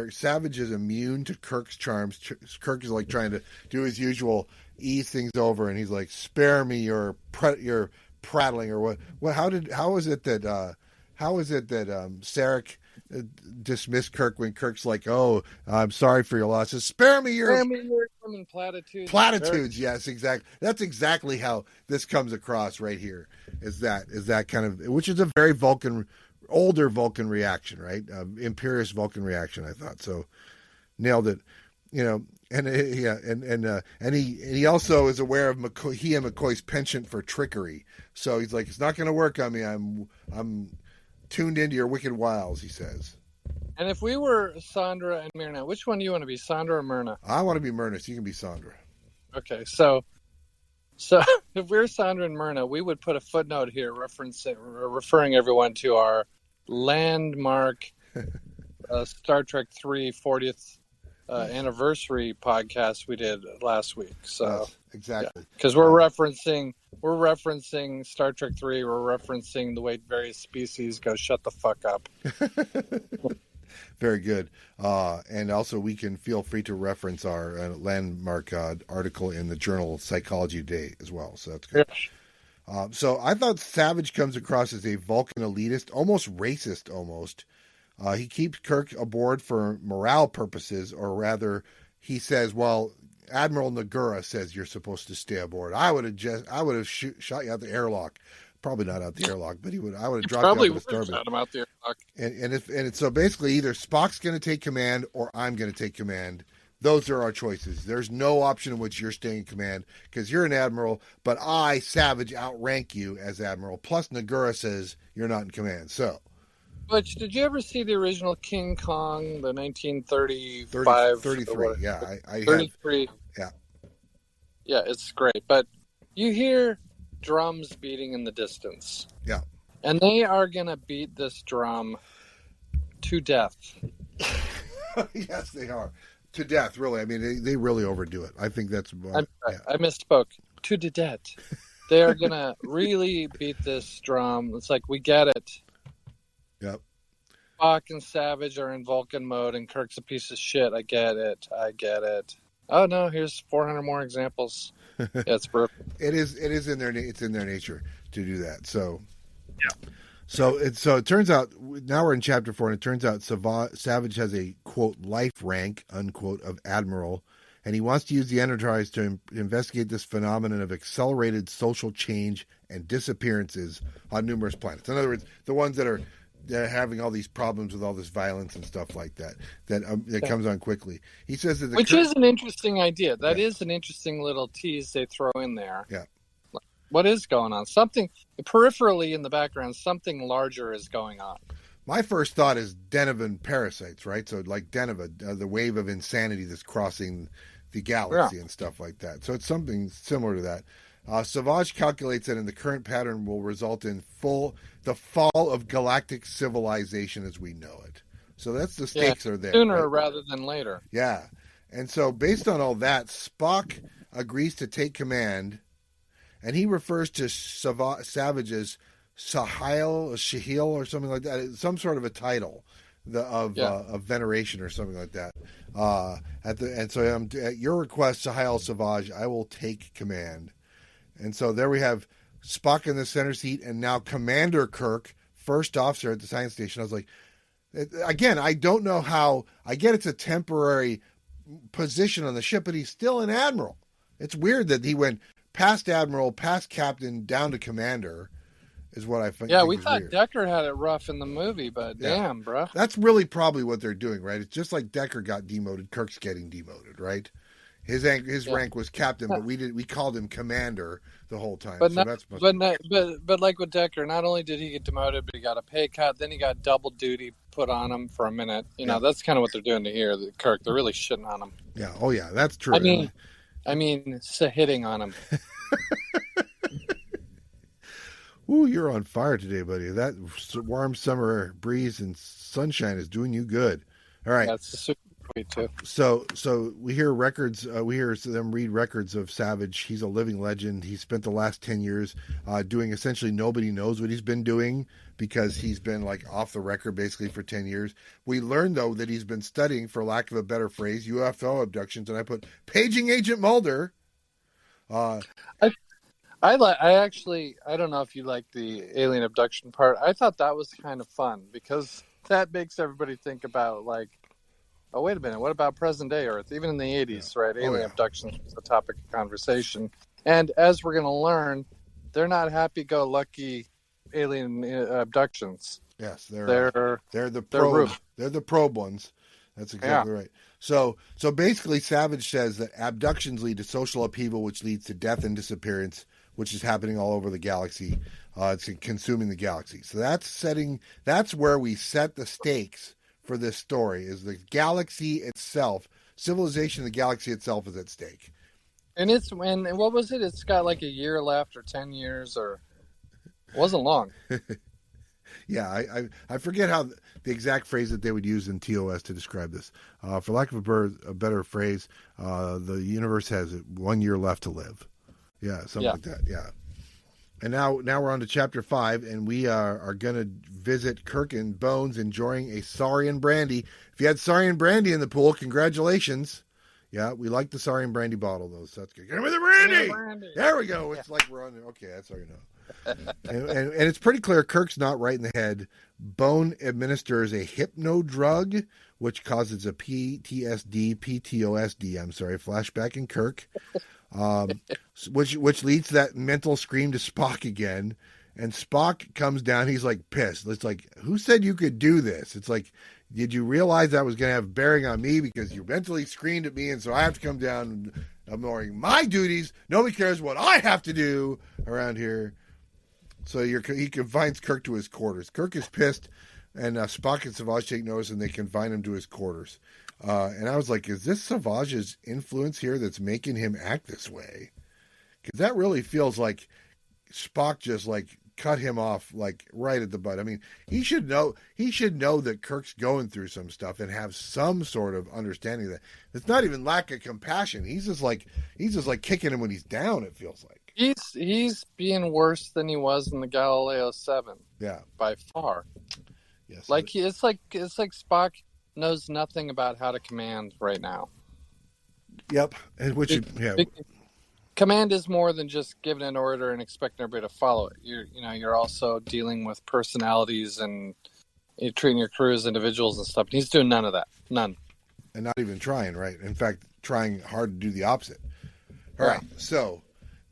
Savage is immune to Kirk's charms. Kirk is like trying to do his usual ease things over, and he's like, "Spare me your prattling," or what? How is it that Sarek dismissed Kirk when Kirk's like, "Oh, I'm sorry for your losses. Spare me your platitudes." Platitudes, yes, exactly. That's exactly how this comes across right here. Is that kind of, which is a very older Vulcan reaction, right? Imperious Vulcan reaction, I thought. So nailed it, And he also is aware of he and McCoy's penchant for trickery. So he's like, it's not going to work on me. I'm tuned into your wicked wiles, he says. And if we were Sondra and Myrna, which one do you want to be, Sondra or Myrna? I want to be Myrna, so you can be Sondra. Okay, so if we're Sondra and Myrna, we would put a footnote here referring everyone to our landmark Star Trek 3 40th anniversary podcast we did last week. So yes, exactly, because we're referencing Star Trek 3. We're referencing the way various species go shut the fuck up. Very good. And also, we can feel free to reference our landmark article in the journal Psychology Today as well. So that's good. Yeah. So I thought Savage comes across as a Vulcan elitist, almost racist, almost. He keeps Kirk aboard for morale purposes, or rather, he says, "Well, Admiral Nagura says you're supposed to stay aboard. I would have shot you out the airlock." Probably not out the airlock, but I would have dropped you out the starboard. Shot him out the airlock. So basically, either Spock's going to take command or I'm going to take command. Those are our choices. There's no option in which you're staying in command because you're an admiral, but I, Savage, outrank you as admiral. Plus, Nagura says you're not in command. So, Butch, did you ever see the original King Kong, the 1935? 33, yeah. I 33. Have, yeah, it's great. But you hear drums beating in the distance. Yeah. And they are going to beat this drum to death. Yes, they are. To death, really. I mean, they really overdo it. I think that's... I misspoke. To the death. They are going to really beat this drum. It's like, we get it. Yep. Spock and Savage are in Vulcan mode, and Kirk's a piece of shit. I get it. Oh, no, here's 400 more examples. Yeah, it's perfect. It is in their nature to do that. So... Yeah. So it turns out, now we're in chapter 4, and it turns out Savage has a, quote, life rank, unquote, of admiral, and he wants to use the Enterprise to investigate this phenomenon of accelerated social change and disappearances on numerous planets. In other words, the ones that are having all these problems with all this violence and stuff like that comes on quickly. He says that which is an interesting idea. That is an interesting little tease they throw in there. Yeah. What is going on? Something peripherally in the background, something larger is going on. My first thought is Denovan parasites, right? So like Deneva, the wave of insanity that's crossing the galaxy and stuff like that. So it's something similar to that. Savage calculates that in the current pattern will result in the fall of galactic civilization as we know it. So that's the stakes are there. Sooner rather than later. Yeah. And so based on all that, Spock agrees to take command. And he refers to Savage as Shahil or something like that, some sort of a title of veneration or something like that. And so at your request, Sahil Savage, I will take command. And so there we have Spock in the center seat, and now Commander Kirk, first officer at the science station. I was like, again, I don't know how. I get it's a temporary position on the ship, but he's still an admiral. It's weird that he went past admiral, past captain, down to commander, is what I think. Yeah, we thought weird. Decker had it rough in the movie, but damn, bro. That's really probably what they're doing, right? It's just like Decker got demoted, Kirk's getting demoted, right? His rank was captain, but we called him commander the whole time. But like with Decker, not only did he get demoted, but he got a pay cut. Then he got double duty put on him for a minute. You know, that's kind of what they're doing to here. Kirk, they're really shitting on him. Yeah. Oh yeah, that's true. I mean, hitting on him. Ooh, you're on fire today, buddy. That warm summer breeze and sunshine is doing you good. All right. That's super tweet too. So we hear records. We hear them read records of Savage. He's a living legend. He spent the last 10 years doing essentially nobody knows what he's been doing because he's been like off the record basically for 10 years. We learned though that he's been studying, for lack of a better phrase, UFO abductions, and I put paging Agent Mulder. I don't know if you like the alien abduction part. I thought that was kind of fun because that makes everybody think about like, oh, wait a minute, what about present day Earth? Even in the 80s, right? Alien abductions was the topic of conversation. And as we're going to learn, they're not happy-go-lucky alien abductions. Yes, they're the probe ones. That's exactly right. So basically, Savage says that abductions lead to social upheaval, which leads to death and disappearance, which is happening all over the galaxy. It's consuming the galaxy. So that's where we set the stakes for this story, is the galaxy itself. Civilization of the galaxy itself is at stake. And what was it? It's got like a year left or 10 years or it wasn't long. Yeah, I forget how the exact phrase that they would use in TOS to describe this. For lack of a better phrase, the universe has 1 year left to live. Yeah, something like that. Yeah. And now we're on to chapter 5, and we are going to visit Kirk and Bones enjoying a Saurian brandy. If you had Saurian brandy in the pool, congratulations. Yeah, we like the Saurian brandy bottle, though, so that's good. Get me the brandy! There we go. It's like we're on there. Okay, that's all you know. and it's pretty clear Kirk's not right in the head. Bone administers a hypno drug, which causes a PTSD flashback in Kirk. Which leads to that mental scream to Spock again, and Spock comes down. He's like pissed. It's like, who said you could do this? It's like, did you realize that was going to have bearing on me because you mentally screamed at me, and so I have to come down and ignoring my duties. Nobody cares what I have to do around here. So he confines Kirk to his quarters. Kirk is pissed, and Spock and Savage take notice, and they confine him to his quarters. And I was like, is this Savage's influence here that's making him act this way? Because that really feels like Spock just like cut him off like right at the butt. I mean, he should know that Kirk's going through some stuff and have some sort of understanding that it's not even lack of compassion. He's just like kicking him when he's down, it feels like. He's being worse than he was in the Galileo 7. Yeah. By far. Yes. Like it's like Spock knows nothing about how to command right now. Yep. And command is more than just giving an order and expecting everybody to follow it. You're also dealing with personalities and you're treating your crew as individuals and stuff. And he's doing none of that. None. And not even trying, right? In fact, trying hard to do the opposite. All right. So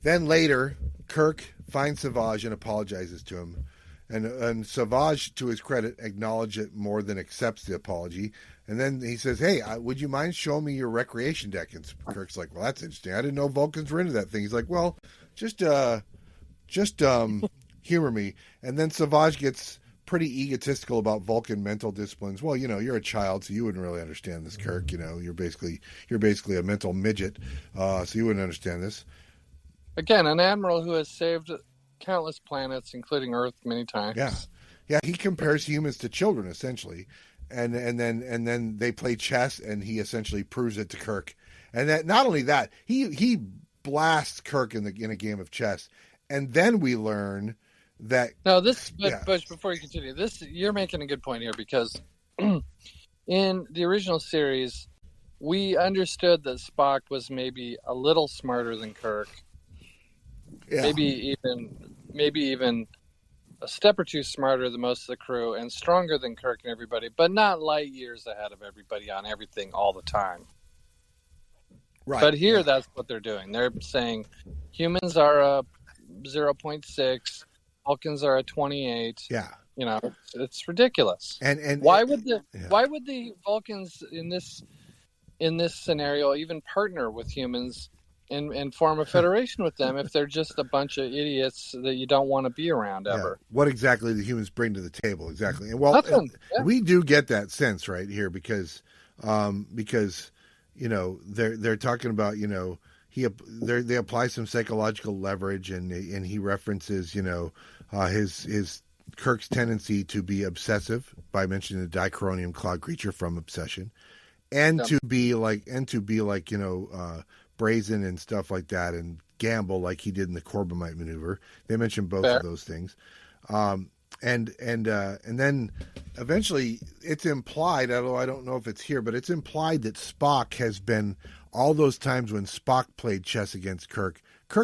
then later, Kirk finds Savage and apologizes to him. And Savage, to his credit, acknowledges it more than accepts the apology. And then he says, hey, would you mind showing me your recreation deck? And Kirk's like, well, that's interesting. I didn't know Vulcans were into that thing. He's like, well, just humor me. And then Savage gets pretty egotistical about Vulcan mental disciplines. Well, you're a child, so you wouldn't really understand this, Kirk. You're basically a mental midget, so you wouldn't understand this. Again, an admiral who has saved countless planets, including Earth, many times. Yeah. He compares humans to children essentially, and then they play chess, and he essentially proves it to Kirk. And that not only that, he blasts Kirk in a game of chess, and then we learn that. No, but before you continue, you're making a good point here because in the original series, we understood that Spock was maybe a little smarter than Kirk. Yeah. Maybe even a step or two smarter than most of the crew and stronger than Kirk and everybody, but not light years ahead of everybody on everything all the time. Right. But here, that's what they're doing. They're saying humans are a 0.6, Vulcans are a 28. Yeah. It's ridiculous. And why would the Vulcans in this scenario even partner with humans and form a federation with them if they're just a bunch of idiots that you don't want to be around ever? What exactly the humans bring to the table? Exactly. And we do get that sense right here because they're talking about they apply some psychological leverage and he references his Kirk's tendency to be obsessive by mentioning the dichronium cloud creature from Obsession. and to be like brazen and stuff like that, and gamble like he did in the Corbomite maneuver. They mentioned both of those things. And then eventually it's implied, although I don't know if it's here, but it's implied that Spock has been, all those times when Spock played chess against Kirk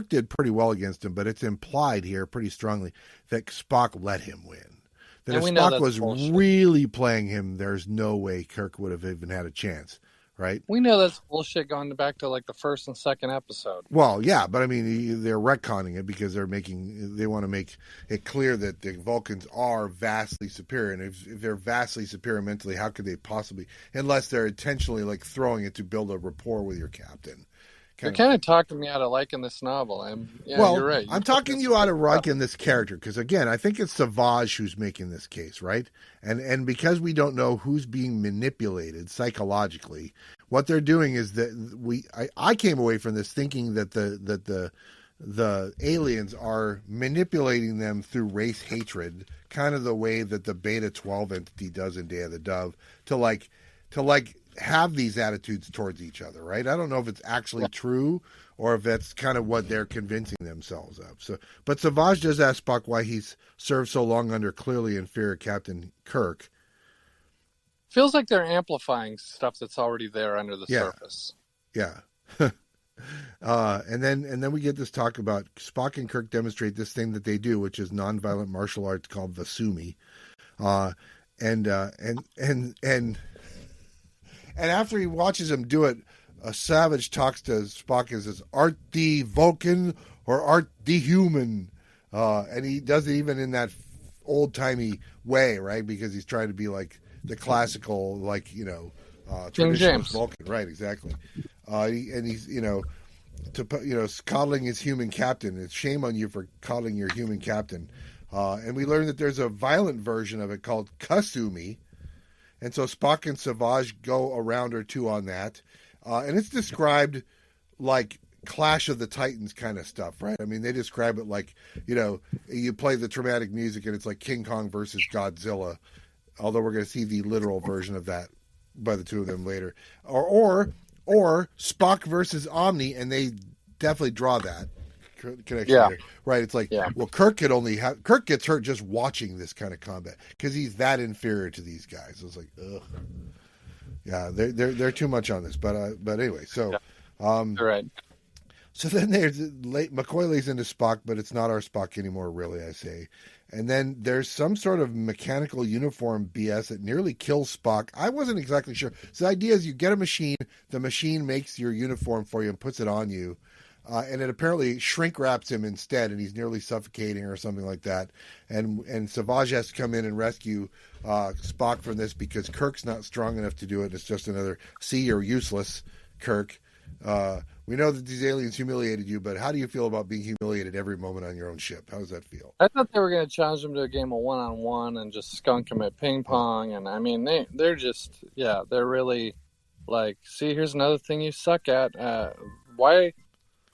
did pretty well against him, but it's implied here pretty strongly that Spock let him win. That if Spock was really playing him, there's no way Kirk would have even had a chance. Right? We know that's bullshit going back to like the first and second episode. Well, yeah, but I mean, they're retconning it because they want to make it clear that the Vulcans are vastly superior. And if they're vastly superior mentally, how could they possibly, unless they're intentionally like throwing it to build a rapport with your captain? You're kind of talking me out of liking this novel. Well, you're right. I'm talking you out of liking this character because, again, I think it's Savage who's making this case, right? And because we don't know who's being manipulated psychologically, what they're doing is that I came away from this thinking that the aliens are manipulating them through race hatred, kind of the way that the Beta 12 entity does in Day of the Dove, to have these attitudes towards each other, right? I don't know if it's actually true or if that's kind of what they're convincing themselves of. So, but Savage does ask Spock why he's served so long under clearly inferior Captain Kirk. Feels like they're amplifying stuff that's already there under the surface. Yeah. And then we get this talk about Spock and Kirk demonstrate this thing that they do, which is nonviolent martial arts called Vasumi. And after he watches him do it, Savage talks to Spock and says, "Art thee Vulcan or art thee human?" And he does it even in that old-timey way, right? Because he's trying to be like the classical, traditional Vulcan. Right, exactly. And he's, coddling his human captain. It's shame on you for coddling your human captain. And we learn that there's a violent version of it called Kasumi. And so Spock and Savage go a round or two on that. And it's described like Clash of the Titans kind of stuff, right? I mean, they describe it like, you play the dramatic music and it's like King Kong versus Godzilla, although we're going to see the literal version of that by the two of them later. Or Spock versus Omne, and they definitely draw that connection there. Right? It's like, well, Kirk gets hurt just watching this kind of combat because he's that inferior to these guys. It's like, ugh. Yeah, they're too much on this, but anyway, so right. So then there's McCoy lays into Spock, but it's not our Spock anymore, really, I say. And then there's some sort of mechanical uniform BS that nearly kills Spock. I wasn't exactly sure. So the idea is you get a machine, the machine makes your uniform for you and puts it on you. And it apparently shrink wraps him instead, and he's nearly suffocating or something like that. And Savage has to come in and rescue Spock from this because Kirk's not strong enough to do it. It's just another, see, you're useless, Kirk. We know that these aliens humiliated you, but how do you feel about being humiliated every moment on your own ship? How does that feel? I thought they were going to challenge him to a game of one-on-one and just skunk him at ping pong. And I mean, they're just, they're really like, see, here's another thing you suck at. Why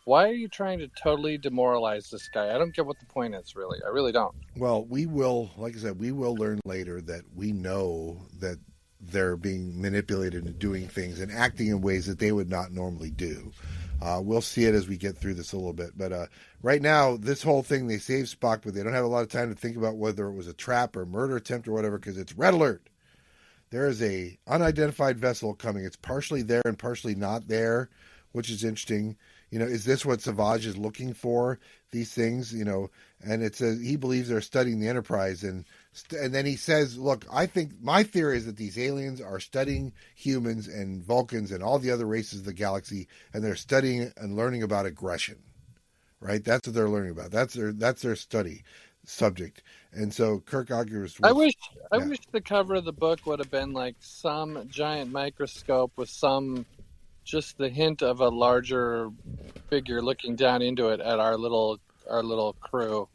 are you trying to totally demoralize this guy? I don't get what the point is, really. I really don't. Well, we will, like I said, we will learn later that we know that they're being manipulated and doing things and acting in ways that they would not normally do. We'll see it as we get through this a little bit. But right now, this whole thing, they save Spock, but they don't have a lot of time to think about whether it was a trap or murder attempt or whatever, because it's red alert. There is a unidentified vessel coming. It's partially there and partially not there, which is interesting. Is this what Savage is looking for? These things, and it says he believes they're studying the Enterprise, and then he says, "Look, I think my theory is that these aliens are studying humans and Vulcans and all the other races of the galaxy, and they're studying and learning about aggression." Right? That's what they're learning about. That's their study subject. And so Kirk argues. I wish the cover of the book would have been like some giant microscope with just the hint of a larger figure looking down into it at our little crew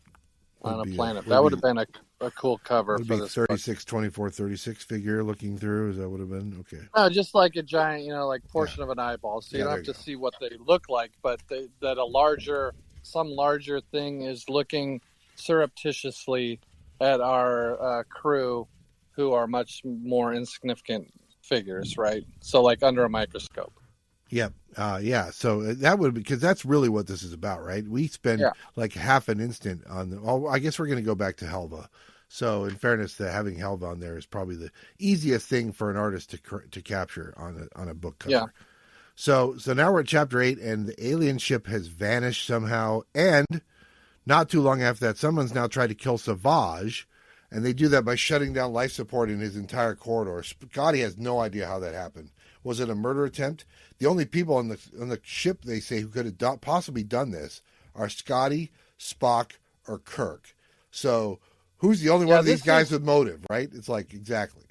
on a planet. That would have been a cool cover for this 36, 24, 36 figure looking through. Is that would have been? Okay. No, just like a giant, portion of an eyeball. So you don't have to see what they look like, but that some larger thing is looking surreptitiously at our crew, who are much more insignificant figures, right? So like under a microscope. Yep. Yeah. So that would, because that's really what this is about, right? We spend like half an instant on the. Oh, I guess we're going to go back to Helva. So, in fairness, having Helva on there is probably the easiest thing for an artist to capture on a book cover. Yeah. So now we're at chapter 8, and the alien ship has vanished somehow. And not too long after that, someone's now tried to kill Savage, and they do that by shutting down life support in his entire corridor. Scotty has no idea how that happened. Was it a murder attempt? The only people on the ship, they say, who could have possibly done this are Scotty, Spock, or Kirk. So who's the only one of these guys with motive, right? It's like, exactly.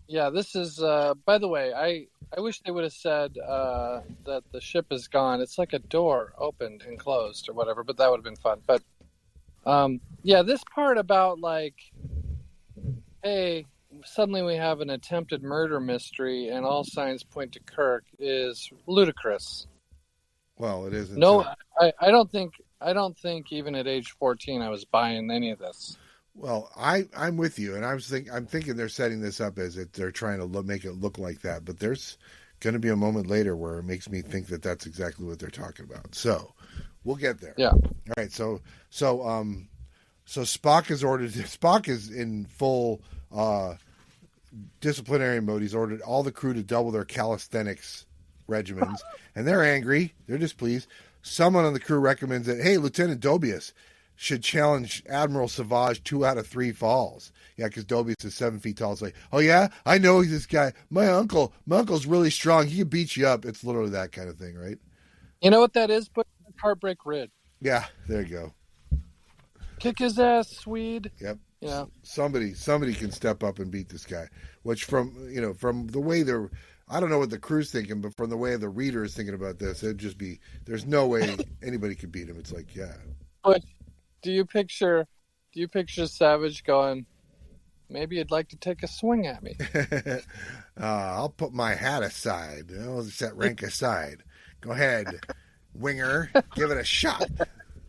Yeah, this is, by the way, I wish they would have said that the ship is gone. It's like a door opened and closed or whatever, but that would have been fun. But, yeah, this part about, like, hey, suddenly we have an attempted murder mystery and all signs point to Kirk is ludicrous. Well, it isn't. No, I don't think even at age 14 I was buying any of this. Well, I'm with you, and I'm thinking they're setting this up as if they're trying to make it look like that. But there's going to be a moment later where it makes me think that that's exactly what they're talking about. So we'll get there. Yeah. All right. So Spock is ordered. Spock is in full disciplinary mode. He's ordered all the crew to double their calisthenics regimens, and they're angry. They're displeased. Someone on the crew recommends that, hey, Lieutenant Dobius should challenge Admiral Savage 2 out of 3 falls. Yeah, because Dobius is 7 feet tall. It's like, oh yeah, I know he's this guy. My uncle's really strong. He can beat you up. It's literally that kind of thing, right? You know what that is? But Heartbreak Rid. Yeah, there you go. Kick his ass, Swede. Yep. Yeah. Somebody can step up and beat this guy. Which from the way they're, I don't know what the crew's thinking, but from the way the reader is thinking about this, it'd just be, there's no way anybody could beat him. It's like, yeah. But do you picture Savage going, maybe you'd like to take a swing at me? I'll put my hat aside. I'll set rank aside. Go ahead, winger. Give it a shot.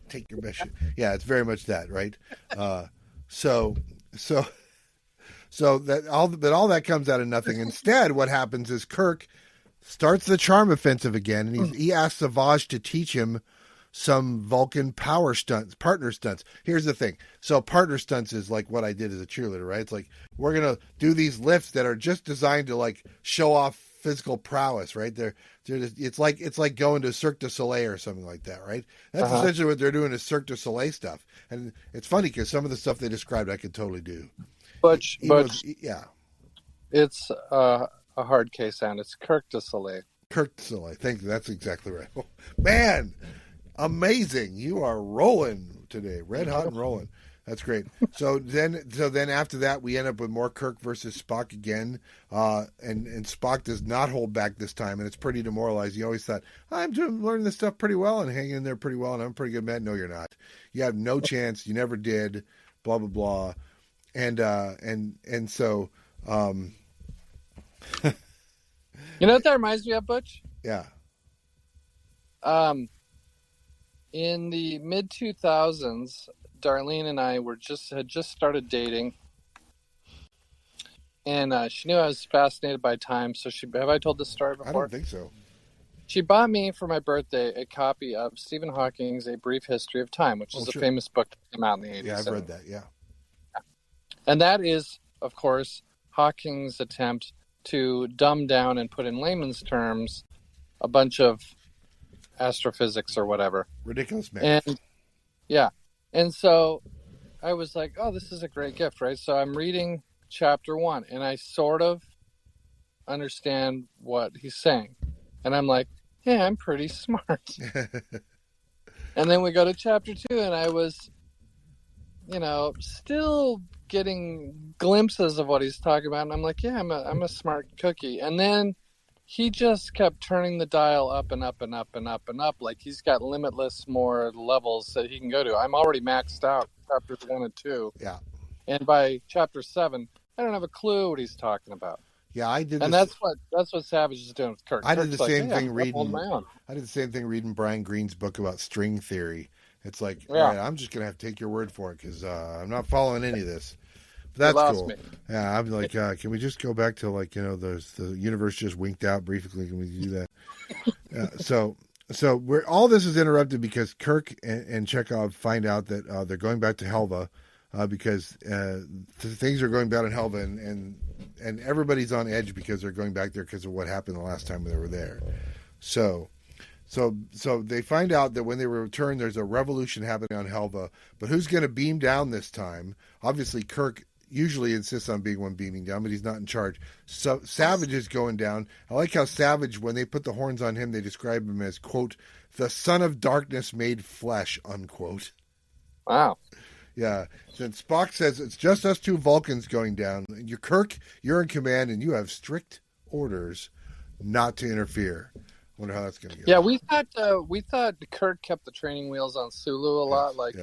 Take your best shot. Yeah, it's very much that, right? So that all that comes out of nothing. Instead, what happens is Kirk starts the charm offensive again, and he asks Savage to teach him some Vulcan partner stunts. Here's the thing. So partner stunts is like what I did as a cheerleader, right? It's like, we're going to do these lifts that are just designed to like show off physical prowess, right? It's like going to Cirque du Soleil or something like that, right? That's essentially what they're doing is Cirque du Soleil stuff. And it's funny because some of the stuff they described, I could totally do. Butch, yeah. It's a hard K sound. It's Kirk du Soleil. Kirk du Soleil. Thank you. That's exactly right. Oh, man, amazing. You are rolling today. Red hot and rolling. That's great. So then after that, we end up with more Kirk versus Spock again. And Spock does not hold back this time, and it's pretty demoralizing. You always thought, I'm learning this stuff pretty well and hanging in there pretty well, and I'm pretty good, man. No, you're not. You have no chance. You never did. Blah blah blah. And so. You know what that reminds me of, Butch? Yeah. In the mid 2000s, Darlene and I had just started dating, and she knew I was fascinated by time. So have I told this story before? I don't think so. She bought me for my birthday a copy of Stephen Hawking's A Brief History of Time, which is a famous book that came out in the 80s. Yeah, I've read that. Yeah. And that is, of course, Hawking's attempt to dumb down and put in layman's terms a bunch of astrophysics or whatever. Ridiculous, man. And yeah. And so I was like, oh, this is a great gift, right? So I'm reading chapter 1 and I sort of understand what he's saying. And I'm like, yeah, I'm pretty smart. And then we go to chapter 2 and I was, still getting glimpses of what he's talking about. And I'm like, yeah, I'm a smart cookie. And then he just kept turning the dial up and up and up and up and up. Like he's got limitless more levels that he can go to. I'm already maxed out chapters 1 and 2. Yeah. And by chapter 7, I don't have a clue what he's talking about. Yeah, I did. And that's what Savage is doing with Kirk. I did the same thing reading. My own. I did the same thing reading Brian Greene's book about string theory. It's like, all right, I'm just gonna have to take your word for it because I'm not following any of this. That's lost cool. me. Yeah, I'm like, can we just go back to like, the universe just winked out briefly? Can we do that? So we're all this is interrupted because Kirk and Chekhov find out that they're going back to Helva because things are going bad in Helva, and everybody's on edge because they're going back there because of what happened the last time they were there. So they find out that when they return, there's a revolution happening on Helva. But who's going to beam down this time? Obviously, Kirk usually insists on being one beaming down, but he's not in charge. So Savage is going down. I like how Savage, when they put the horns on him, they describe him as, quote, the son of darkness made flesh, unquote. Wow. Yeah. Then Spock says it's just us two Vulcans going down. Kirk, you're in command, and you have strict orders not to interfere. Wonder how that's going to go. Yeah, we thought Kirk kept the training wheels on Sulu a lot. Like,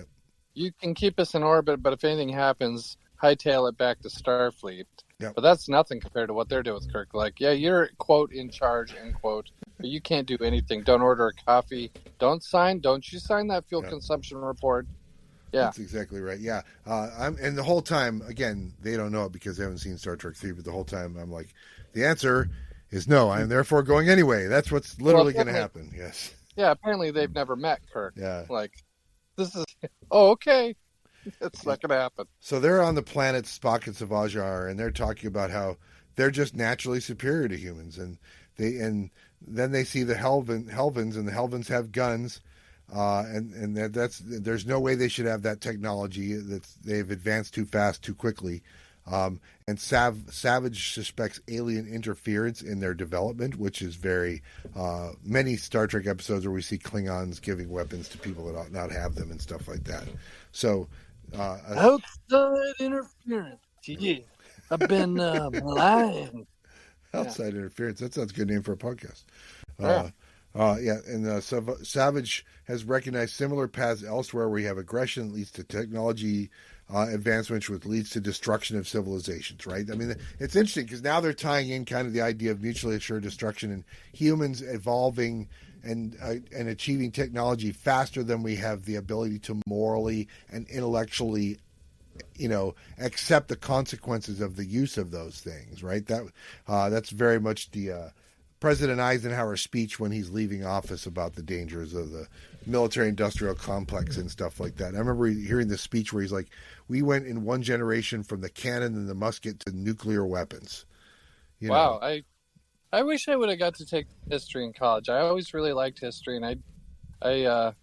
you can keep us in orbit, but if anything happens, hightail it back to Starfleet. But that's nothing compared to what they're doing with Kirk. Like, yeah, you're, quote, in charge, end quote, but you can't do anything. Don't order a coffee. Don't you sign that fuel consumption report. Yeah. That's exactly right. Yeah. And the whole time, again, they don't know it because they haven't seen Star Trek 3, but the whole time I'm like, the answer is no. I am therefore going anyway. That's what's literally going to happen. Yes. Yeah, apparently they've never met Kirk. Yeah. Like, this is, okay. It's not going to happen. So they're on the planet Spock and Savage are, and they're talking about how they're just naturally superior to humans, and then they see the Helvans, and the Helvans have guns, and there's no way they should have that technology. That they've advanced too fast, too quickly, and Savage suspects alien interference in their development, which is very many Star Trek episodes where we see Klingons giving weapons to people that ought not have them and stuff like that. So. Outside interference. Yeah. I've been lying. Outside interference. That sounds a good name for a podcast. Savage has recognized similar paths elsewhere where you have aggression that leads to technology advancement, which leads to destruction of civilizations, right? I mean, it's interesting because now they're tying in kind of the idea of mutually assured destruction and humans evolving and achieving technology faster than we have the ability to morally and intellectually, accept the consequences of the use of those things, right? That's very much the President Eisenhower speech when he's leaving office about the dangers of the military-industrial complex and stuff like that. I remember hearing the speech where he's like, we went in one generation from the cannon and the musket to nuclear weapons. Wow. I wish I would have got to take history in college. I always really liked history, and I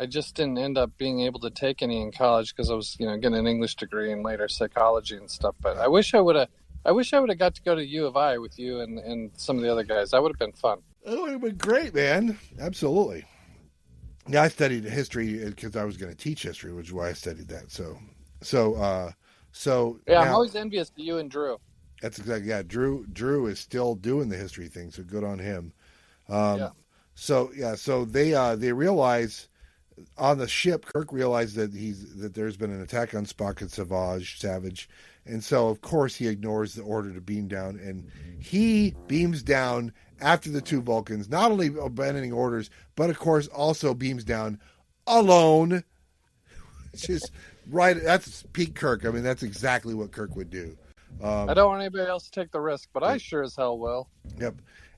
just didn't end up being able to take any in college because I was, getting an English degree and later psychology and stuff. But I wish I would have got to go to U of I with you and some of the other guys. That would have been fun. It would have been great, man. Absolutely. Yeah, I studied history because I was going to teach history, which is why I studied that. So yeah, now, I'm always envious of you and Drew. That's exactly, yeah. Drew is still doing the history thing, so good on him. So they realize on the ship, Kirk realized that there's been an attack on Spock and Savage, and so of course he ignores the order to beam down, and he beams down after the two Vulcans, not only abandoning orders, but of course also beams down alone. It's just right. That's peak Kirk. I mean, that's exactly what Kirk would do. I don't want anybody else to take the risk, but I sure as hell will. Yep.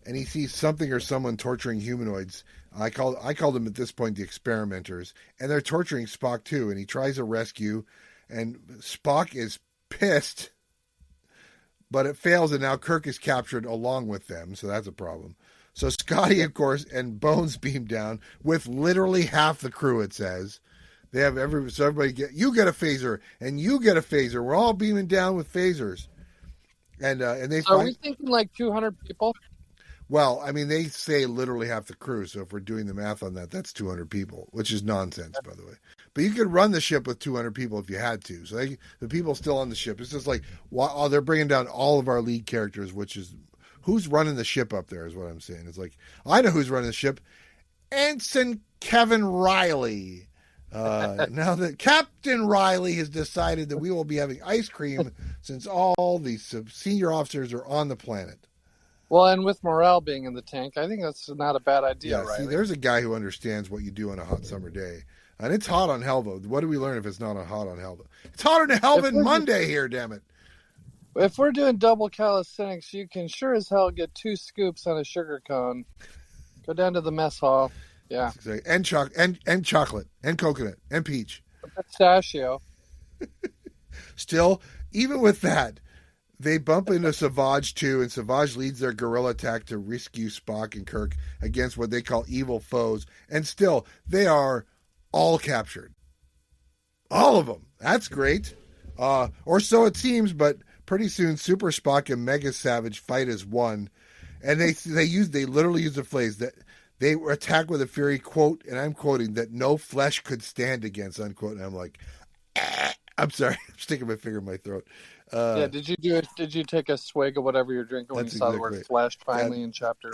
And he sees something or someone torturing humanoids. I call them at this point the experimenters, and they're torturing Spock too. And he tries a rescue, and Spock is pissed, but it fails, and now Kirk is captured along with them, so that's a problem. So Scotty, of course, and Bones beam down with literally half the crew. It says they have everybody you get a phaser, and you get a phaser. We're all beaming down with phasers, and they. So are we thinking like 200 people? Well, I mean, they say literally half the crew, so if we're doing the math on that, that's 200 people, which is nonsense, by the way. But you could run the ship with 200 people if you had to. So the people still on the ship, it's just like, they're bringing down all of our lead characters, which is, who's running the ship up there is what I'm saying. It's like, I know who's running the ship. Ensign Kevin Riley. Now that Captain Riley has decided that we will be having ice cream since all the senior officers are on the planet. Well, and with morale being in the tank, I think that's not a bad idea, right? See, there's a guy who understands what you do on a hot summer day. And it's hot on Helva. What do we learn if it's not hot on Helva? It's hotter than Helva Monday here, damn it. If we're doing double calisthenics, you can sure as hell get 2 scoops on a sugar cone. Go down to the mess hall. Yeah. And chocolate and coconut and peach. Pistachio. Still, even with that, they bump into Savage too, and Savage leads their guerrilla attack to rescue Spock and Kirk against what they call evil foes. And still, they are all captured. All of them. That's great. Or so it seems, but pretty soon Super Spock and Mega Savage fight as one. And they literally use the phrase that they were attacked with a fury, quote, and I'm quoting, that no flesh could stand against, unquote. And I'm like, I'm sorry, I'm sticking my finger in my throat. Did you take a swig of whatever you're drinking when you saw the word flesh finally in chapter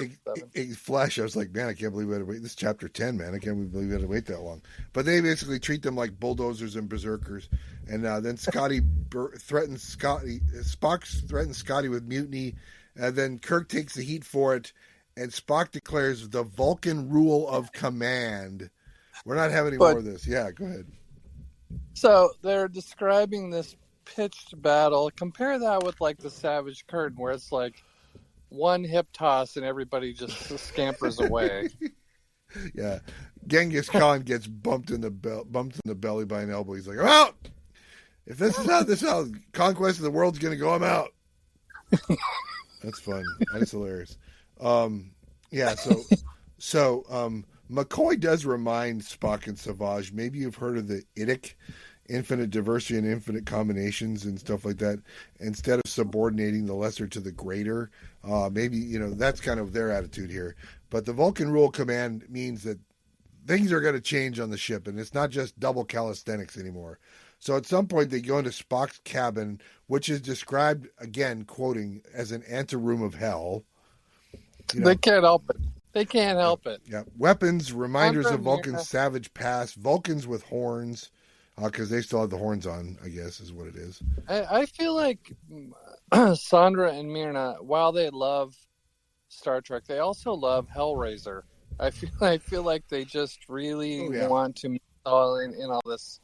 7? Flesh, I was like, man, I can't believe we had to wait. This is chapter 10, man. I can't believe we had to wait that long. But they basically treat them like bulldozers and berserkers. And then Spock threatens Scotty with mutiny. And then Kirk takes the heat for it. And Spock declares the Vulcan rule of command. We're not having any more of this. Yeah, go ahead. So they're describing this pitched battle. Compare that with like the Savage Curtain, where it's like one hip toss and everybody just scampers away. Yeah, Genghis Khan gets bumped in the belly by an elbow. He's like, "I'm out. If this is how conquest of the world's going to go, I'm out." That's fun. That's hilarious. Yeah. So McCoy does remind Spock and Savage. Maybe you've heard of the IDIC. Infinite diversity and infinite combinations and stuff like that. Instead of subordinating the lesser to the greater, maybe that's kind of their attitude here. But the Vulcan rule command means that things are going to change on the ship, and it's not just double calisthenics anymore. So at some point they go into Spock's cabin, which is described again, quoting, as an anteroom of hell. They can't help it. They can't help it. Yeah, weapons, reminders of Vulcan's savage past, Vulcans with horns. Because they still have the horns on, I guess, is what it is. I feel like Sondra and Myrna, while they love Star Trek, they also love Hellraiser. I feel like they just really want to be all in all this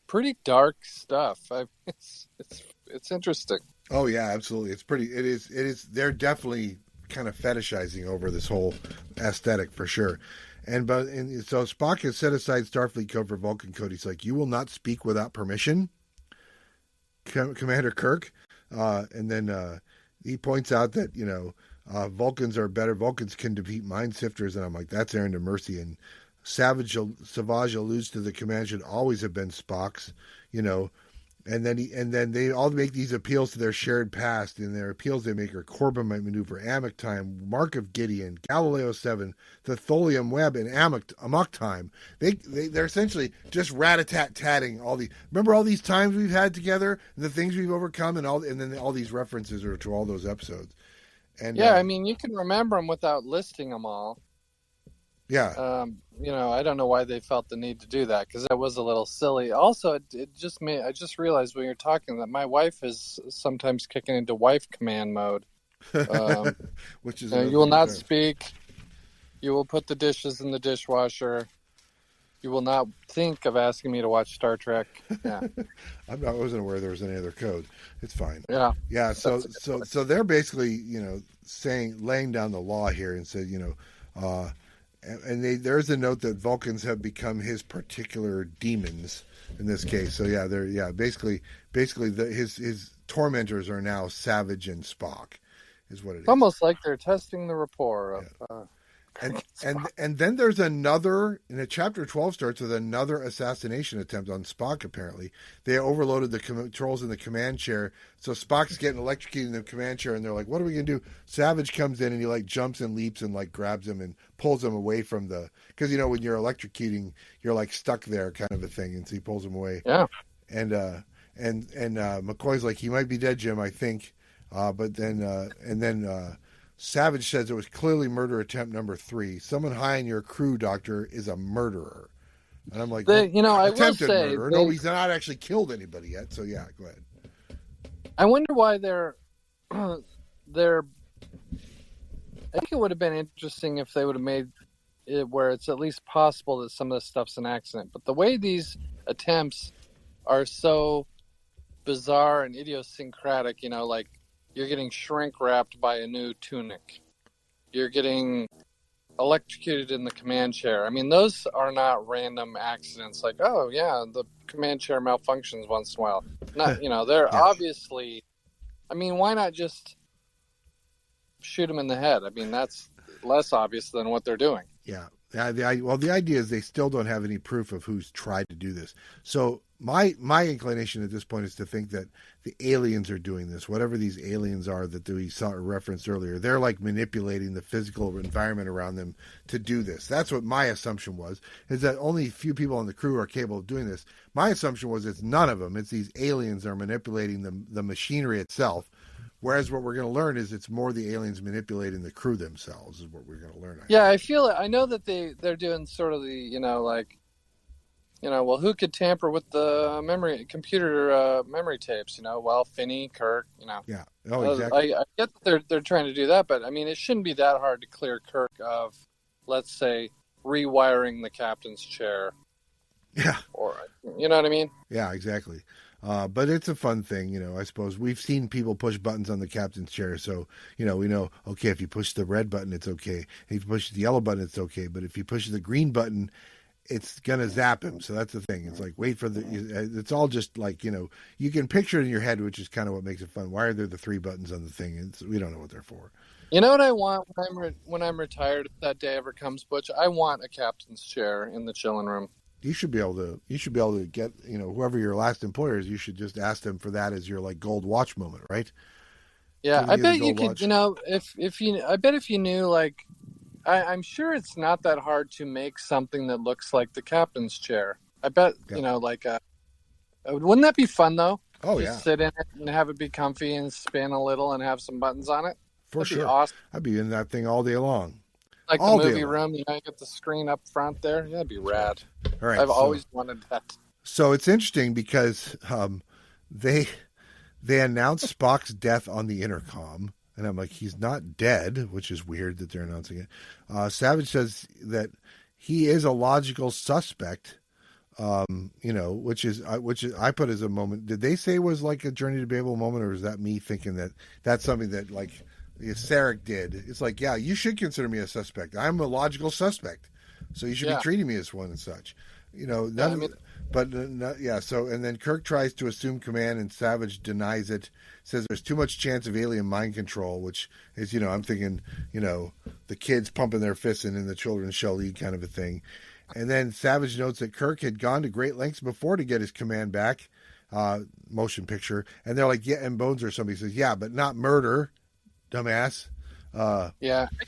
pretty dark stuff. It's interesting. Oh yeah, absolutely. It is. They're definitely kind of fetishizing over this whole aesthetic for sure. So Spock has set aside Starfleet code for Vulcan code. He's like, "You will not speak without permission, Commander Kirk." And then he points out that Vulcans are better. Vulcans can defeat mind sifters, and I'm like, "That's errand of mercy." And Savage alludes to the command should always have been Spock's, And then they all make these appeals to their shared past. And their appeals they make are Corbomite maneuver, Amok time, Mark of Gideon, Galileo 7, the Tholium web, and Amok time. They're essentially just rat-a-tat-tatting all the. Remember all these times we've had together, and the things we've overcome, and then all these references are to all those episodes. And I mean, you can remember them without listing them all. Yeah. I don't know why they felt the need to do that, because that was a little silly. Also, I just realized when you're talking that my wife is sometimes kicking into wife command mode. Which is you will not speak. You will put the dishes in the dishwasher. You will not think of asking me to watch Star Trek. Yeah. I wasn't aware there was any other code. It's fine. Yeah. Yeah. So they're basically, laying down the law here and said, and there's a note that Vulcans have become his particular demons in this case. So basically his tormentors are now Savage and Spock, is what it is. Almost like they're testing the rapport of. And then there's another. Chapter 12 starts with another assassination attempt on Spock. Apparently, they overloaded the controls in the command chair, so Spock's getting electrocuted in the command chair, and they're like, "What are we gonna do?" Savage comes in and he jumps and leaps and grabs him and pulls him away from because when you're electrocuting, you're stuck there, kind of a thing, and so he pulls him away. Yeah. And McCoy's like, "He might be dead, Jim, I think," but then. Savage says it was clearly murder attempt number 3. Someone high in your crew, Doctor, is a murderer. And I'm like, I will say, murderer. No, he's not actually killed anybody yet. So yeah, go ahead. I wonder why they're. I think it would have been interesting if they would have made where it's at least possible that some of this stuff's an accident. But the way these attempts are so bizarre and idiosyncratic, like you're getting shrink wrapped by a new tunic, you're getting electrocuted in the command chair. I mean, those are not random accidents. Like, oh yeah, the command chair malfunctions once in a while. Not, they're obviously. I mean, why not just shoot them in the head? I mean, that's less obvious than what they're doing. Yeah. The idea is they still don't have any proof of who's tried to do this. So my inclination at this point is to think that the aliens are doing this. Whatever these aliens are that we saw referenced earlier, they're like manipulating the physical environment around them to do this. That's what my assumption was, is that only a few people on the crew are capable of doing this. My assumption was it's none of them. It's these aliens that are manipulating the machinery itself. Whereas what we're going to learn is it's more the aliens manipulating the crew themselves is what we're going to learn. I know that they're doing sort of the, well, who could tamper with the computer memory tapes? Well, Finney, Kirk, Yeah. Oh, exactly. I get that they're trying to do that, but I mean, it shouldn't be that hard to clear Kirk of, let's say, rewiring the captain's chair. Yeah. Or, you know what I mean? Yeah, exactly. But it's a fun thing, I suppose. We've seen people push buttons on the captain's chair. So, we know, okay, if you push the red button, it's okay. If you push the yellow button, it's okay. But if you push the green button, it's going to zap him. So that's the thing. It's like, wait for it's all just like, you can picture it in your head, which is kind of what makes it fun. Why are there the three buttons on the thing? We don't know what they're for. You know what I want when I'm retired, if that day ever comes, Butch? I want a captain's chair in the chilling room. You should be able to get, whoever your last employer is, you should just ask them for that as your like gold watch moment, right? Yeah, I bet you could, if you knew, like, I'm sure it's not that hard to make something that looks like the captain's chair. I bet, wouldn't that be fun though? Oh, just sit in it and have it be comfy and spin a little and have some buttons on it. That'd sure. Be awesome. I'd be in that thing all day long. Like all the movie room, you get the screen up front there. Yeah, that'd be rad. All right, I've always wanted that. So it's interesting because they announced Spock's death on the intercom, and I'm like, he's not dead, which is weird that they're announcing it. Savage says that he is a logical suspect, which is I put as a moment. Did they say it was like a Journey to Babel moment, or is that me thinking that that's something that like Sarek did? It's like, yeah, you should consider me a suspect. I'm a logical suspect, so you should be treating me as one and such. So and then Kirk tries to assume command, and Savage denies it. Says there's too much chance of alien mind control, which is, I'm thinking, the kids pumping their fists in the children shall lead kind of a thing. And then Savage notes that Kirk had gone to great lengths before to get his command back, motion picture. And they're like, yeah, and Bones or somebody says, yeah, but not murder, dumbass. I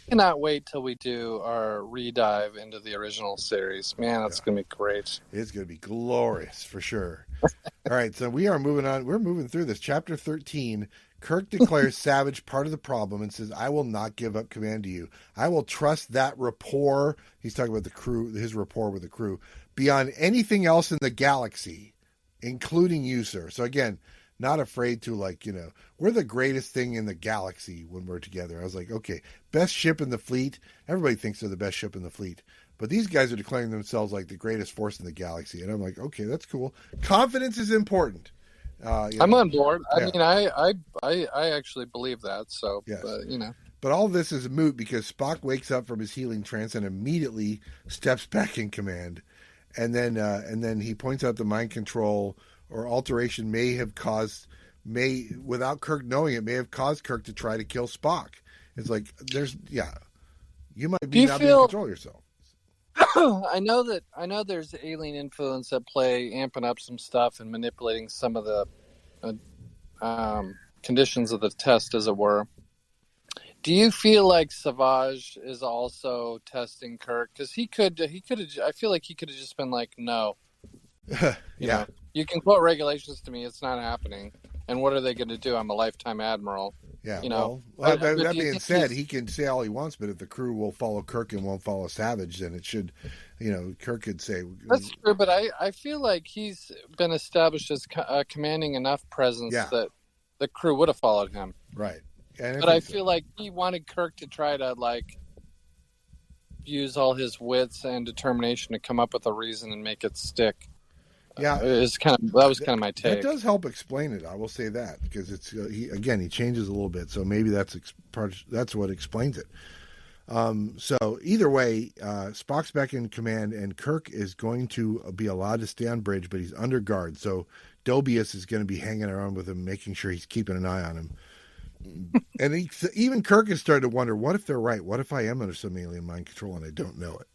cannot wait till we do our redive into the original series. Man, that's going to be great. It's going to be glorious for sure. All right, so we are moving on. We're moving through this. Chapter 13, Kirk declares Savage part of the problem and says, I will not give up command to you. I will trust that rapport. He's talking about the crew, his rapport with the crew, beyond anything else in the galaxy, including you, sir. So again, not afraid to, we're the greatest thing in the galaxy when we're together. I was like, okay, best ship in the fleet. Everybody thinks they're the best ship in the fleet. But these guys are declaring themselves like the greatest force in the galaxy. And I'm like, okay, that's cool. Confidence is important. I'm on board. I actually believe that. So, yes. But, But all this is moot because Spock wakes up from his healing trance and immediately steps back in command. And then he points out the mind control or alteration without Kirk knowing it, may have caused Kirk to try to kill Spock. It's like, you might be not able to control yourself. I know there's alien influence at play, amping up some stuff and manipulating some of the conditions of the test, as it were. Do you feel like Savage is also testing Kirk? Because he could have. I feel like he could have just been like, no. Yeah. You can quote regulations to me. It's not happening. And what are they going to do? I'm a lifetime admiral. Yeah. That being said, he can say all he wants, but if the crew will follow Kirk and won't follow Savage, then it should, Kirk could say. That's true, but I feel like he's been established as commanding enough presence that the crew would have followed him. Right. But I feel like he wanted Kirk to try to, use all his wits and determination to come up with a reason and make it stick. Yeah, that was kind of my take. That does help explain it. I will say that, because it's he changes a little bit, so maybe that's what explains it. So either way, Spock's back in command, and Kirk is going to be allowed to stay on bridge, but he's under guard. So Dobius is going to be hanging around with him, making sure he's keeping an eye on him. And even Kirk is starting to wonder, what if they're right? What if I am under some alien mind control and I don't know it?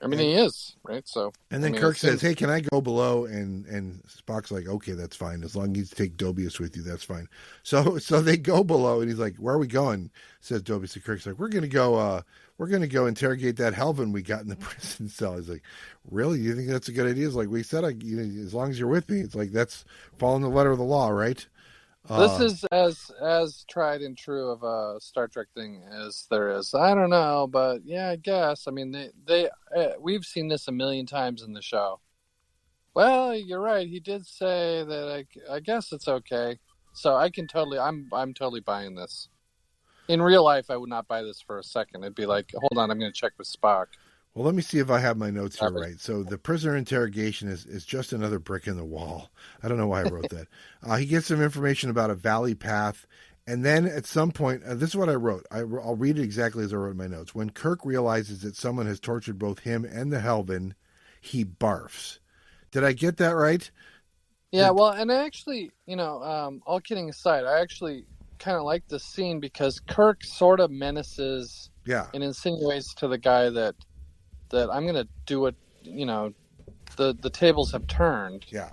I mean, he is, right? So, and then Kirk says, "Hey, can I go below?" And Spock's like, "Okay, that's fine. As long as you take Dobius with you, that's fine." So they go below, and he's like, "Where are we going?" Says Dobius to Kirk's like, "We're gonna go interrogate that Helvan we got in the prison cell." He's like, "Really? You think that's a good idea?" It's like, "We said, as long as you're with me." It's like, that's following the letter of the law, right? This is as tried and true of a Star Trek thing as there is. I don't know, but yeah, I guess. I mean, we've seen this a million times in the show. Well, you're right. He did say that. I guess it's okay. So I'm totally buying this. In real life, I would not buy this for a second. It'd be like, hold on, I'm going to check with Spock. Well, let me see if I have my notes here right. So the prisoner interrogation is just another brick in the wall. I don't know why I wrote that. He gets some information about a valley path, and then at some point, this is what I wrote. I'll read it exactly as I wrote in my notes. When Kirk realizes that someone has tortured both him and the Helvan, he barfs. Did I get that right? Yeah, well, and I actually, all kidding aside, I actually kind of like this scene because Kirk sort of menaces and insinuates to the guy that I'm going to do what, the tables have turned. Yeah.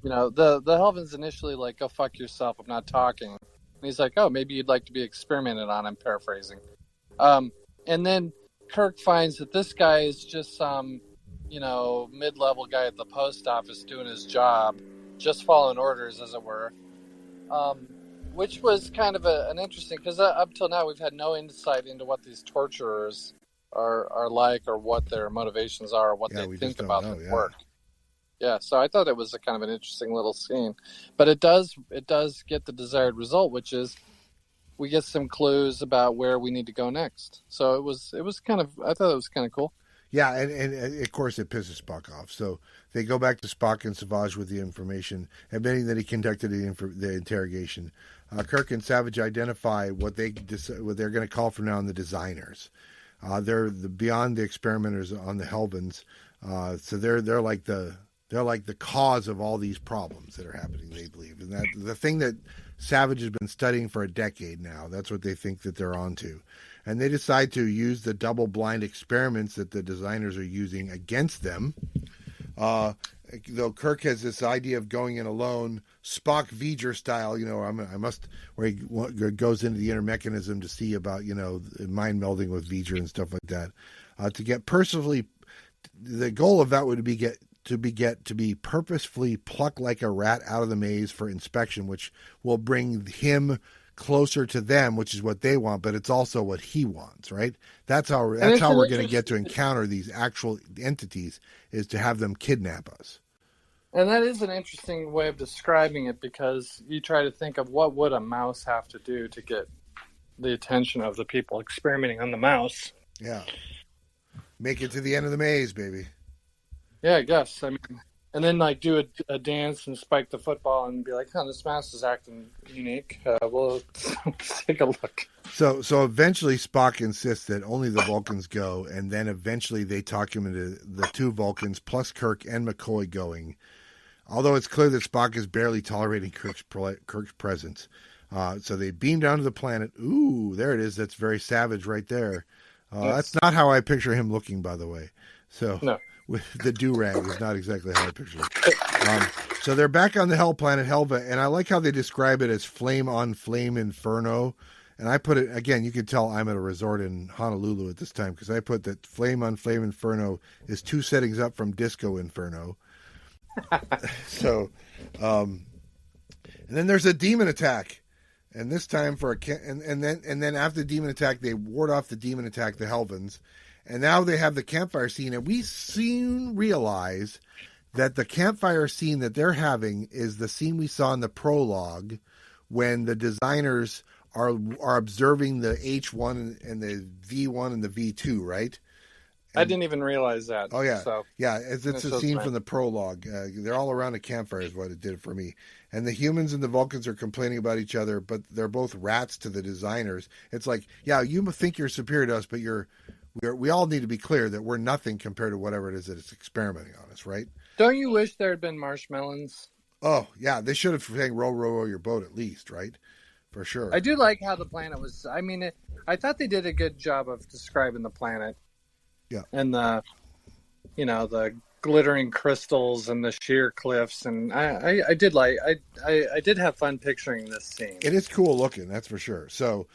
The Helvan's initially like, go fuck yourself, I'm not talking. And he's like, oh, maybe you'd like to be experimented on, I'm paraphrasing. And then Kirk finds that this guy is just some, mid-level guy at the post office doing his job, just following orders, as it were. Which was kind of an interesting, because up till now we've had no insight into what these torturers are like, or what their motivations are, or what they think about their work. Yeah, so I thought it was a kind of an interesting little scene, but it does get the desired result, which is we get some clues about where we need to go next. So it was kind of, I thought it was kind of cool. Yeah, and of course it pisses Spock off. So they go back to Spock and Savage with the information, admitting that he conducted the interrogation. Kirk and Savage identify what they're going to call from now on the designers. They're beyond the experimenters on the Helvans, so they're like the cause of all these problems that are happening. They believe, and that the thing that Savage has been studying for a decade now. That's what they think that they're onto, and they decide to use the double-blind experiments that the designers are using against them. Though Kirk has this idea of going in alone, Spock V'ger style, where he goes into the inner mechanism to see about, mind melding with V'ger and stuff like that. To get the goal of that would be to be purposefully plucked like a rat out of the maze for inspection, which will bring him closer to them, which is what they want, but it's also what he wants, right? That's how we're going to get to encounter these actual entities, is to have them kidnap us. And that is an interesting way of describing it, because you try to think of what would a mouse have to do to get the attention of the people experimenting on the mouse. Yeah. Make it to the end of the maze, baby. Yeah, I guess. I mean, and then like do a dance and spike the football and be like, this mouse is acting unique. Well, let's take a look. So eventually Spock insists that only the Vulcans go, and then eventually they talk him into the two Vulcans plus Kirk and McCoy going. Although it's clear that Spock is barely tolerating Kirk's presence. So they beam down to the planet. Ooh, there it is. That's very Savage right there. That's not how I picture him looking, by the way. So no. With the do-rag is not exactly how I picture it. So they're back on the hell planet Helva, and I like how they describe it as flame on flame inferno. And I put it, again, you can tell I'm at a resort in Honolulu at this time, because I put that flame on flame inferno is 2 settings up from disco inferno. So, and then there's a demon attack, and this time and then after the demon attack, they ward off the demon attack, the Helvans, and now they have the campfire scene, and we soon realize that the campfire scene that they're having is the scene we saw in the prologue when the designers are observing the H1 and the V1 and the V2, right? I didn't even realize that. Oh yeah, so yeah. It's a scene from the prologue. They're all around a campfire, is what it did for me. And the humans and the Vulcans are complaining about each other, but they're both rats to the designers. It's like, yeah, you think you're superior to us, but we all need to be clear that we're nothing compared to whatever it is that it's experimenting on us, right? Don't you wish there had been marshmallows? Oh yeah, they should have sang "Row, row, row your boat" at least, right? For sure. I do like how the planet was. I mean, I thought they did a good job of describing the planet. Yeah. And the glittering crystals and the sheer cliffs, and I did have fun picturing this scene. It is cool looking, that's for sure. So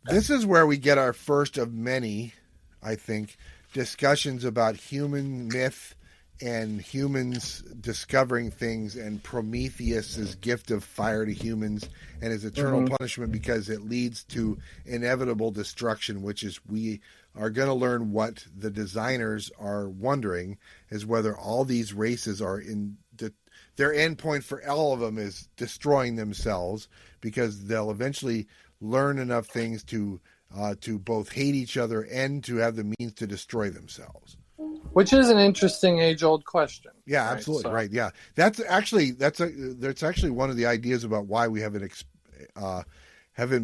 this is where we get our first of many, I think, discussions about human myth and humans discovering things, and Prometheus's gift of fire to humans and his eternal punishment because it leads to inevitable destruction, which is we are going to learn what the designers are wondering is whether all these races are their end point for all of them is destroying themselves, because they'll eventually learn enough things to both hate each other and to have the means to destroy themselves. Which is an interesting age-old question. Yeah, right? Absolutely. So. Right. Yeah. That's actually one of the ideas about why we haven't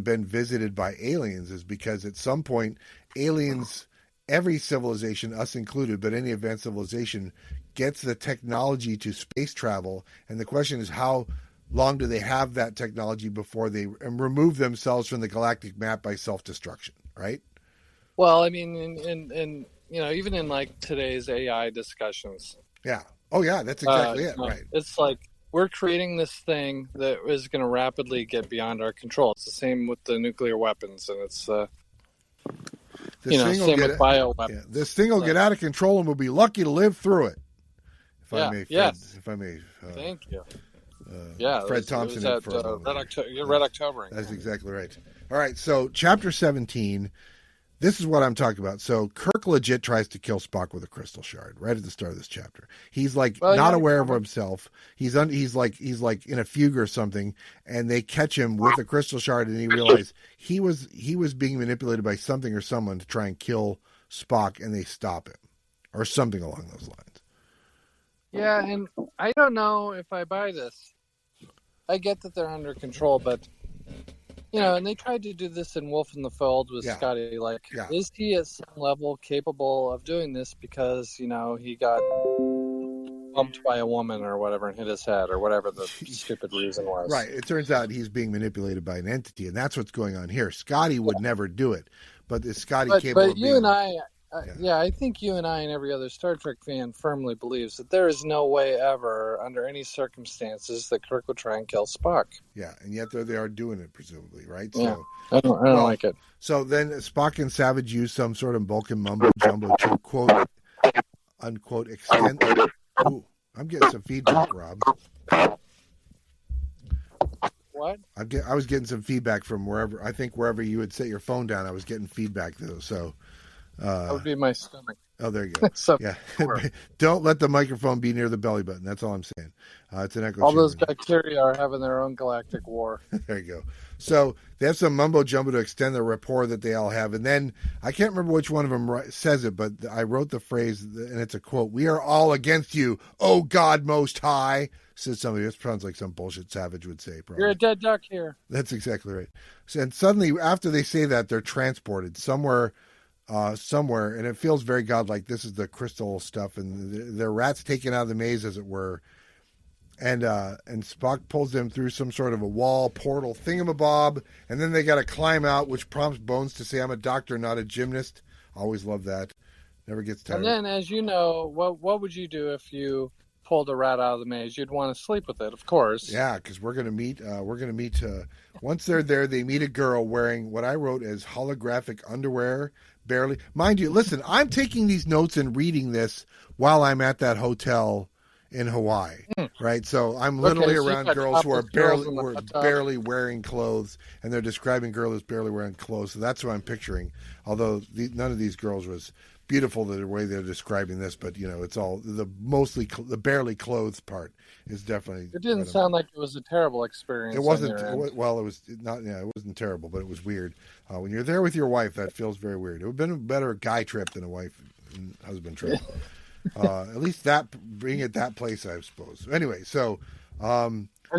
been visited by aliens, is because at some point aliens, every civilization, us included, but any advanced civilization, gets the technology to space travel. And the question is, how long do they have that technology before they remove themselves from the galactic map by self-destruction, right? Well, I mean, in even in like today's AI discussions. Yeah. Oh, yeah, that's exactly it, right. It's like we're creating this thing that is going to rapidly get beyond our control. It's the same with the nuclear weapons, and it's same with bioweapons. Yeah, this thing will get out of control, and we'll be lucky to live through it. If I may. Thank you. Fred Thompson. Red October. That's exactly right. All right, so chapter 17. This is what I'm talking about. So Kirk legit tries to kill Spock with a crystal shard right at the start of this chapter. He's not aware of himself. He's like in a fugue or something, and they catch him with a crystal shard, and he realizes he was being manipulated by something or someone to try and kill Spock, and they stop him, or something along those lines. Yeah, and I don't know if I buy this. I get that they're under control, but. And they tried to do this in Wolf in the Fold with Scotty. Is he at some level capable of doing this because, he got bumped by a woman or whatever and hit his head or whatever the stupid reason was? Right. It turns out he's being manipulated by an entity, and that's what's going on here. Scotty would never do it, but is Scotty capable of you and I... I think you and I and every other Star Trek fan firmly believes that there is no way ever, under any circumstances, that Kirk would try and kill Spock. Yeah, and yet there they are doing it, presumably, right? Yeah, so, I don't like it. So then Spock and Savage use some sort of Vulcan mumbo-jumbo to, quote, unquote, extend... Ooh, I'm getting some feedback, Rob. What? I was getting some feedback from wherever you had set your phone down, I was getting feedback, though, so... that would be my stomach. Oh, there you go. Yeah. Don't let the microphone be near the belly button. That's all I'm saying. It's an echo chamber. All those bacteria are having their own galactic war. There you go. So they have some mumbo jumbo to extend the rapport that they all have. And then I can't remember which one of them says it, but I wrote the phrase, and it's a quote, "We are all against you, oh God Most High," says somebody. It sounds like some bullshit Savage would say. Probably. You're a dead duck here. That's exactly right. And suddenly, after they say that, they're transported somewhere, and it feels very godlike. This is the crystal stuff, and the rats taken out of the maze, as it were. And Spock pulls them through some sort of a wall portal thingamabob, and then they got to climb out, which prompts Bones to say, "I'm a doctor, not a gymnast." Always love that. Never gets tired. And then, as you know, what would you do if you pulled a rat out of the maze? You'd want to sleep with it, of course. Yeah, because we're gonna meet. Once they're there, they meet a girl wearing what I wrote as holographic underwear. Barely, mind you. Listen, I'm taking these notes and reading this while I'm at that hotel in Hawaii, right? So I'm literally around girls who are barely wearing clothes, and they're describing a girl who's barely wearing clothes. So that's what I'm picturing. Although none of these girls was beautiful the way they're describing this, but it's all the barely clothed part is definitely. It didn't sound like it was a terrible experience. It wasn't. It was not. Yeah, it wasn't terrible, but it was weird. When you're there with your wife, that feels very weird. It would have been a better guy trip than a wife and husband trip. At least being at that place, I suppose. Anyway, so I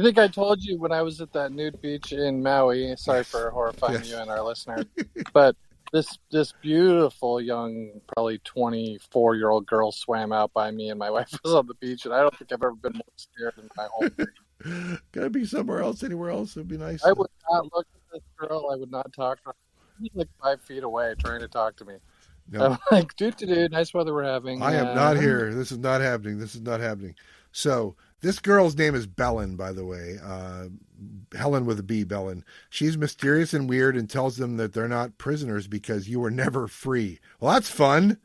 think I told you when I was at that nude beach in Maui. Sorry for horrifying you and our listeners, but this beautiful young, probably 24-year-old girl swam out by me, and my wife was on the beach, and I don't think I've ever been more scared in my whole life. Gotta be somewhere else, anywhere else. It'd be nice. I would not look at this girl. I would not talk to her. She's like 5 feet away trying to talk to me. No. I'm like, dude, nice weather we're having. I am not here. This is not happening. So this girl's name is Belen, by the way. Helen with a B, Belen. She's mysterious and weird and tells them that they're not prisoners because you were never free. Well, that's fun.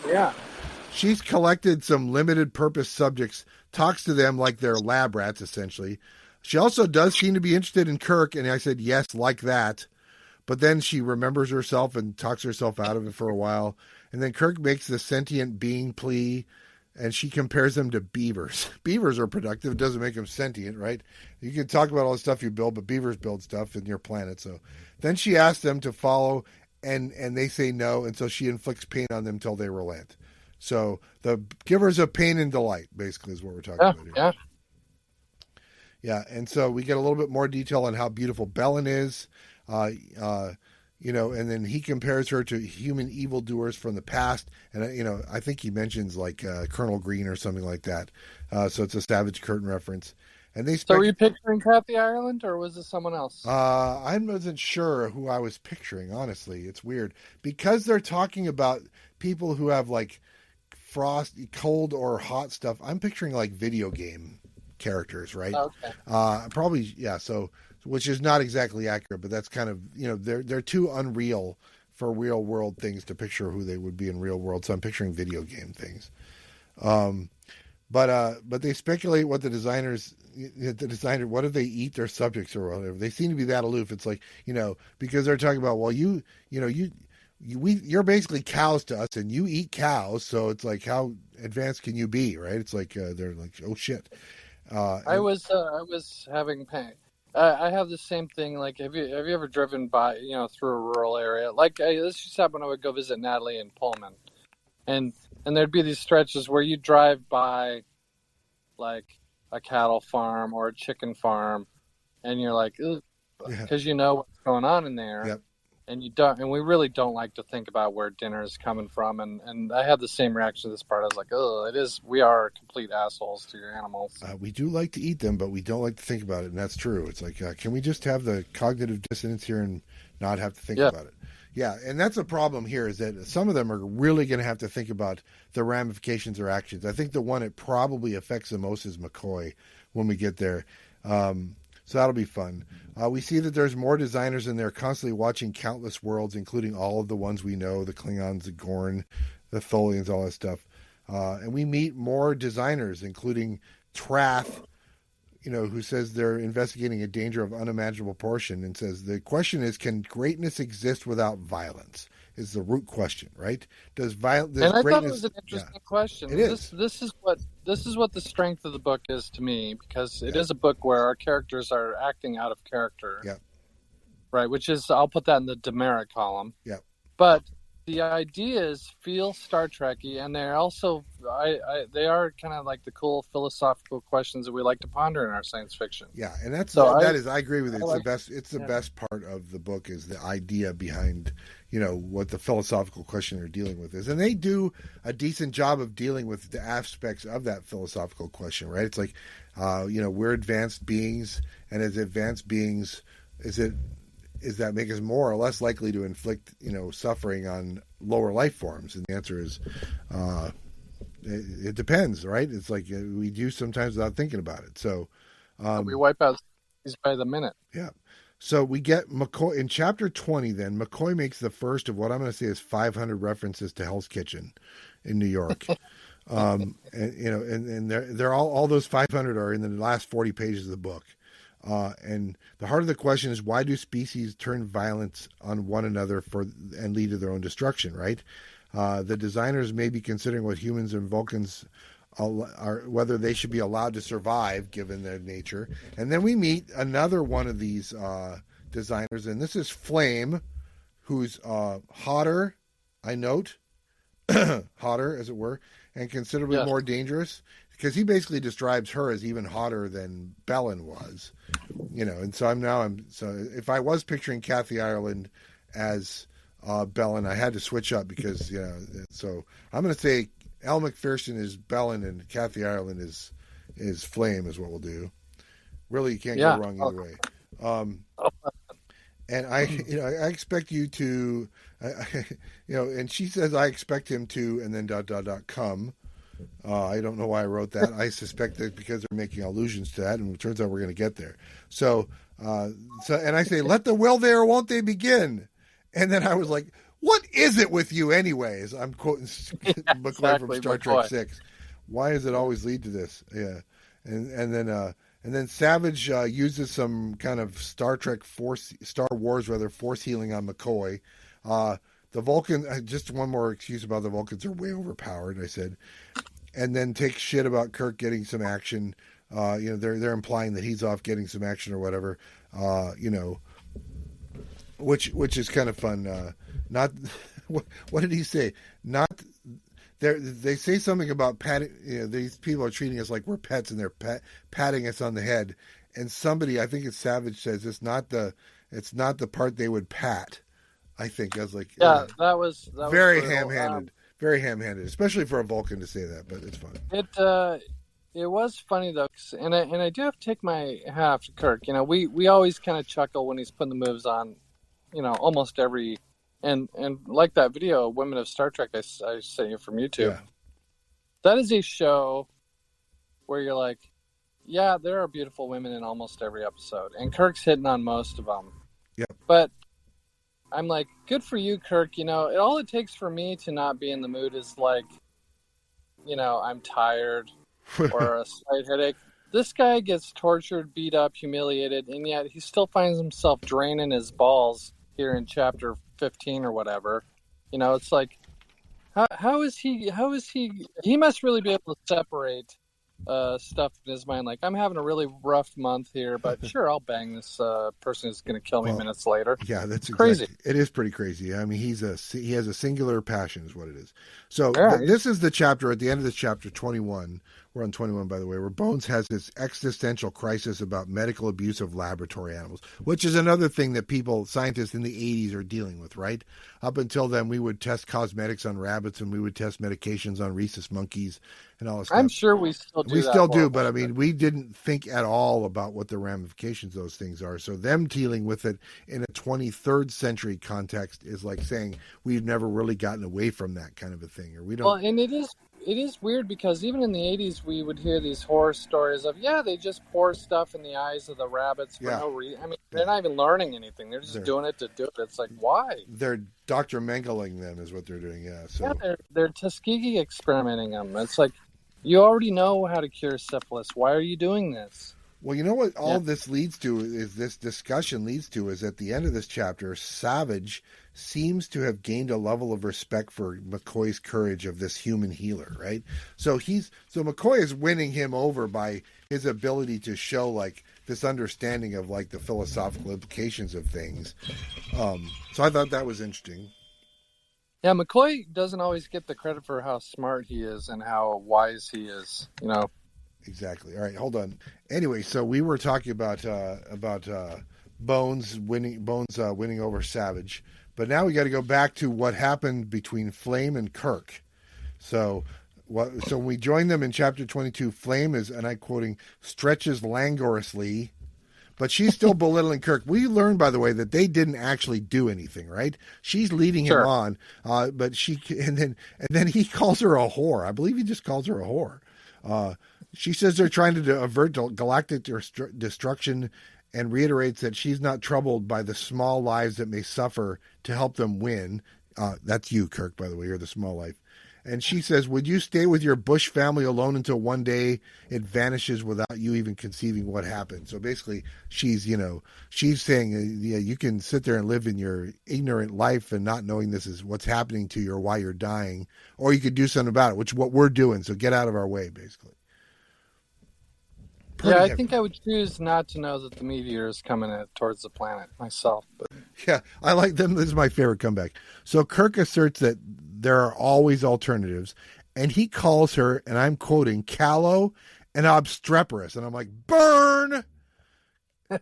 Yeah. She's collected some limited purpose subjects, talks to them like they're lab rats, essentially. She also does seem to be interested in Kirk, and I said, yes, like that. But then she remembers herself and talks herself out of it for a while. And then Kirk makes the sentient being plea, and she compares them to beavers. Beavers are productive. It doesn't make them sentient, right? You can talk about all the stuff you build, but beavers build stuff in your planet. So then she asks them to follow, and they say no, and so she inflicts pain on them until they relent. So the givers of pain and delight, basically, is what we're talking about here. Yeah. Yeah, and so we get a little bit more detail on how beautiful Belen is. And then he compares her to human evildoers from the past. And, I think he mentions like Colonel Green or something like that. So it's a Savage Curtain reference. And they So were you picturing Kathy Ireland, or was it someone else? I wasn't sure who I was picturing, honestly. It's weird. Because they're talking about people who have like cold or hot stuff, I'm picturing like video game characters, right? Okay. Probably, yeah, so... which is not exactly accurate, but that's kind of, they're too unreal for real world things to picture who they would be in real world. So I'm picturing video game things. But they speculate what the designer, what if they eat their subjects or whatever? They seem to be that aloof. It's like, because they're talking about, well, you're basically cows to us and you eat cows. So it's like, how advanced can you be? Right. It's like, they're like, oh shit. I was having pain. I have the same thing. Like, have you ever driven by, through a rural area? Like, this used to happen when I would go visit Natalie in Pullman, and there'd be these stretches where you drive by, like a cattle farm or a chicken farm, and you're like, because you know what's going on in there. Yep. And you don't, and we really don't like to think about where dinner is coming from. And I had the same reaction to this part. I was like, we are complete assholes to your animals. We do like to eat them, but we don't like to think about it. And that's true. It's like, can we just have the cognitive dissonance here and not have to think about it? Yeah. And that's a problem here, is that some of them are really going to have to think about the ramifications or actions. I think the one it probably affects the most is McCoy when we get there. So that'll be fun. We see that there's more designers in there constantly watching countless worlds, including all of the ones we know, the Klingons, the Gorn, the Tholians, all that stuff. And we meet more designers, including Trath, who says they're investigating a danger of unimaginable proportion, and says the question is, can greatness exist without violence? Is the root question, right? Does violence? And I thought it was an interesting question. It is. This is what the strength of the book is to me, because it is a book where our characters are acting out of character. Yeah. Right, which is, I'll put that in the demerit column. Yeah. But the ideas feel Star Trek-y, and they're also they are kind of like the cool philosophical questions that we like to ponder in our science fiction. Yeah, and that's I agree with you. It's the best part of the book is the idea behind what the philosophical question they're dealing with is, and they do a decent job of dealing with the aspects of that philosophical question. Right? It's like we're advanced beings, and as advanced beings, is that make us more or less likely to inflict, suffering on lower life forms? And the answer is, it depends, right? It's like we do sometimes without thinking about it. So we wipe out species by the minute. Yeah. So we get McCoy in chapter 20. Then McCoy makes the first of what I'm going to say is 500 references to Hell's Kitchen in New York. And they're all those 500 are in the last 40 pages of the book. And the heart of the question is, why do species turn violence on one another and lead to their own destruction, right? The designers may be considering what humans and Vulcans are, whether they should be allowed to survive given their nature. And then we meet another one of these designers, and this is Flame, who's hotter, I note, hotter, as it were, and considerably Yes. more dangerous. Because he basically describes her as even hotter than Bellin was, And so if I was picturing Kathy Ireland as Bellin, I had to switch up because So I'm going to say Elle Macpherson is Bellin and Kathy Ireland is Flame is what we'll do. Really, you can't go wrong either way. And I expect you to, and she says I expect him to, and then ... come. I don't know why I wrote that. I suspect that because they're making allusions to that, and it turns out we're going to get there. So and I say, let the will there, won't they begin? And then I was like, what is it with you anyways? I'm quoting McCoy from Star Trek 6. Why does it always lead to this? Yeah. And then Savage uses some kind of Star Wars force healing on McCoy. The Vulcan, just one more excuse about the Vulcans are way overpowered, I said. And then take shit about Kirk getting some action. They're implying that he's off getting some action or whatever. Which is kind of fun. Not what did he say? Not they say something about patting. These people are treating us like we're pets, and they're patting us on the head. And somebody, I think it's Savage, says it's not the part they would pat. I think I was like, that was very ham-handed. Very ham-handed, especially for a Vulcan to say that, but it's fun. It was funny though, and I do have to take my hat off to Kirk. We always kind of chuckle when he's putting the moves on, almost every, and like that video, Women of Star Trek, I sent you from YouTube. Yeah. That is a show where you're like, yeah, there are beautiful women in almost every episode, and Kirk's hitting on most of them. Yeah. But I'm like, good for you, Kirk. All it takes for me to not be in the mood is like, I'm tired or a slight headache. This guy gets tortured, beat up, humiliated, and yet he still finds himself draining his balls here in chapter 15 or whatever. It's like, how is he? He must really be able to separate stuff in his mind. Like, I'm having a really rough month here, but sure, I'll bang this person who's going to kill me minutes later. Yeah, that's crazy. It is pretty crazy. I mean, he has a singular passion, is what it is. So Yeah, this is the chapter at the end of this chapter 21. We're on 21, by the way, where Bones has this existential crisis about medical abuse of laboratory animals, which is another thing that scientists in the 80s are dealing with, right? Up until then, we would test cosmetics on rabbits and we would test medications on rhesus monkeys and all this stuff. I'm sure we still do. We still do, but I mean, we didn't think at all about what the ramifications of those things are. So them dealing with it in a 23rd century context is like saying we've never really gotten away from that kind of a thing, or we don't. Well, and it is weird because even in the 80s, we would hear these horror stories of, they just pour stuff in the eyes of the rabbits for no reason. I mean, they're not even learning anything. They're just doing it to do it. It's like, why? They're Dr. Mengeling them is what they're doing, So. Yeah, they're Tuskegee experimenting them. It's like, you already know how to cure syphilis. Why are you doing this? Well, you know what this leads to is this discussion leads to is at the end of this chapter, Savage seems to have gained a level of respect for McCoy's courage of this human healer, right? So McCoy is winning him over by his ability to show like this understanding of like the philosophical implications of things. So I thought that was interesting. Yeah, McCoy doesn't always get the credit for how smart he is and how wise he is, Exactly. All right, hold on. Anyway, so we were talking about Bones winning over Savage, but now we got to go back to what happened between Flame and Kirk. So when we join them in chapter 22, Flame is, and I'm quoting, stretches languorously, but she's still belittling Kirk. We learned, by the way, that they didn't actually do anything, right? She's leading him on, but and then he calls her a whore. I believe he just calls her a whore. She says they're trying to avert galactic destruction and reiterates that she's not troubled by the small lives that may suffer to help them win. That's you, Kirk, by the way. You're the small life. And she says, would you stay with your Bush family alone until one day it vanishes without you even conceiving what happened? So basically, she's saying, you can sit there and live in your ignorant life and not knowing this is what's happening to you or why you're dying, or you could do something about it, which is what we're doing. So get out of our way, basically. I think I would choose not to know that the meteor is coming towards the planet myself. But yeah, I like them. This is my favorite comeback. So Kirk asserts that there are always alternatives. And he calls her, and I'm quoting, callow and obstreperous. And I'm like, burn!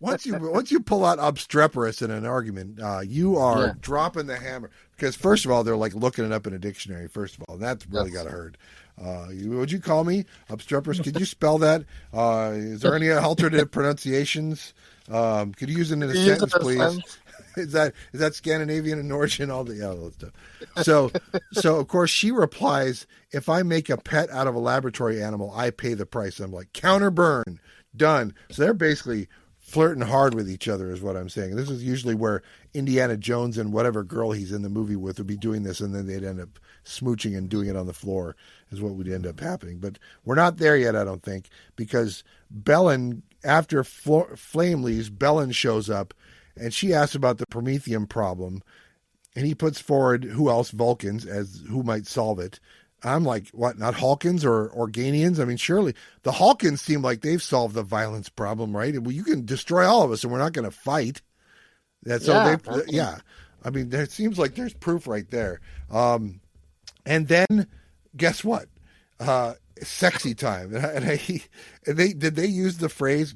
Once you pull out obstreperous in an argument, you are dropping the hammer. Because first of all, they're like looking it up in a dictionary. First of all, and that's really got to hurt. Would you call me obstreperous? Could you spell that? Is there any alternative pronunciations? Could you use it in a sentence, please? Is that Scandinavian in origin? All that stuff. So of course she replies, "If I make a pet out of a laboratory animal, I pay the price." I'm like, counter burn, done. So they're basically flirting hard with each other, is what I'm saying. This is usually where Indiana Jones and whatever girl he's in the movie with would be doing this, and then they'd end up smooching and doing it on the floor, is what would end up happening. But we're not there yet, I don't think, because Bellin, after Flame leaves, Bellin shows up, and she asks about the Promethean problem, and he puts forward who else, Vulcans, as who might solve it. I'm like, what, not Hulkans or Organians? I mean, surely the Hulkans seem like they've solved the violence problem, right? Well, you can destroy all of us and we're not going to fight. I mean, it seems like there's proof right there. And then guess what? Sexy time. They used the phrase,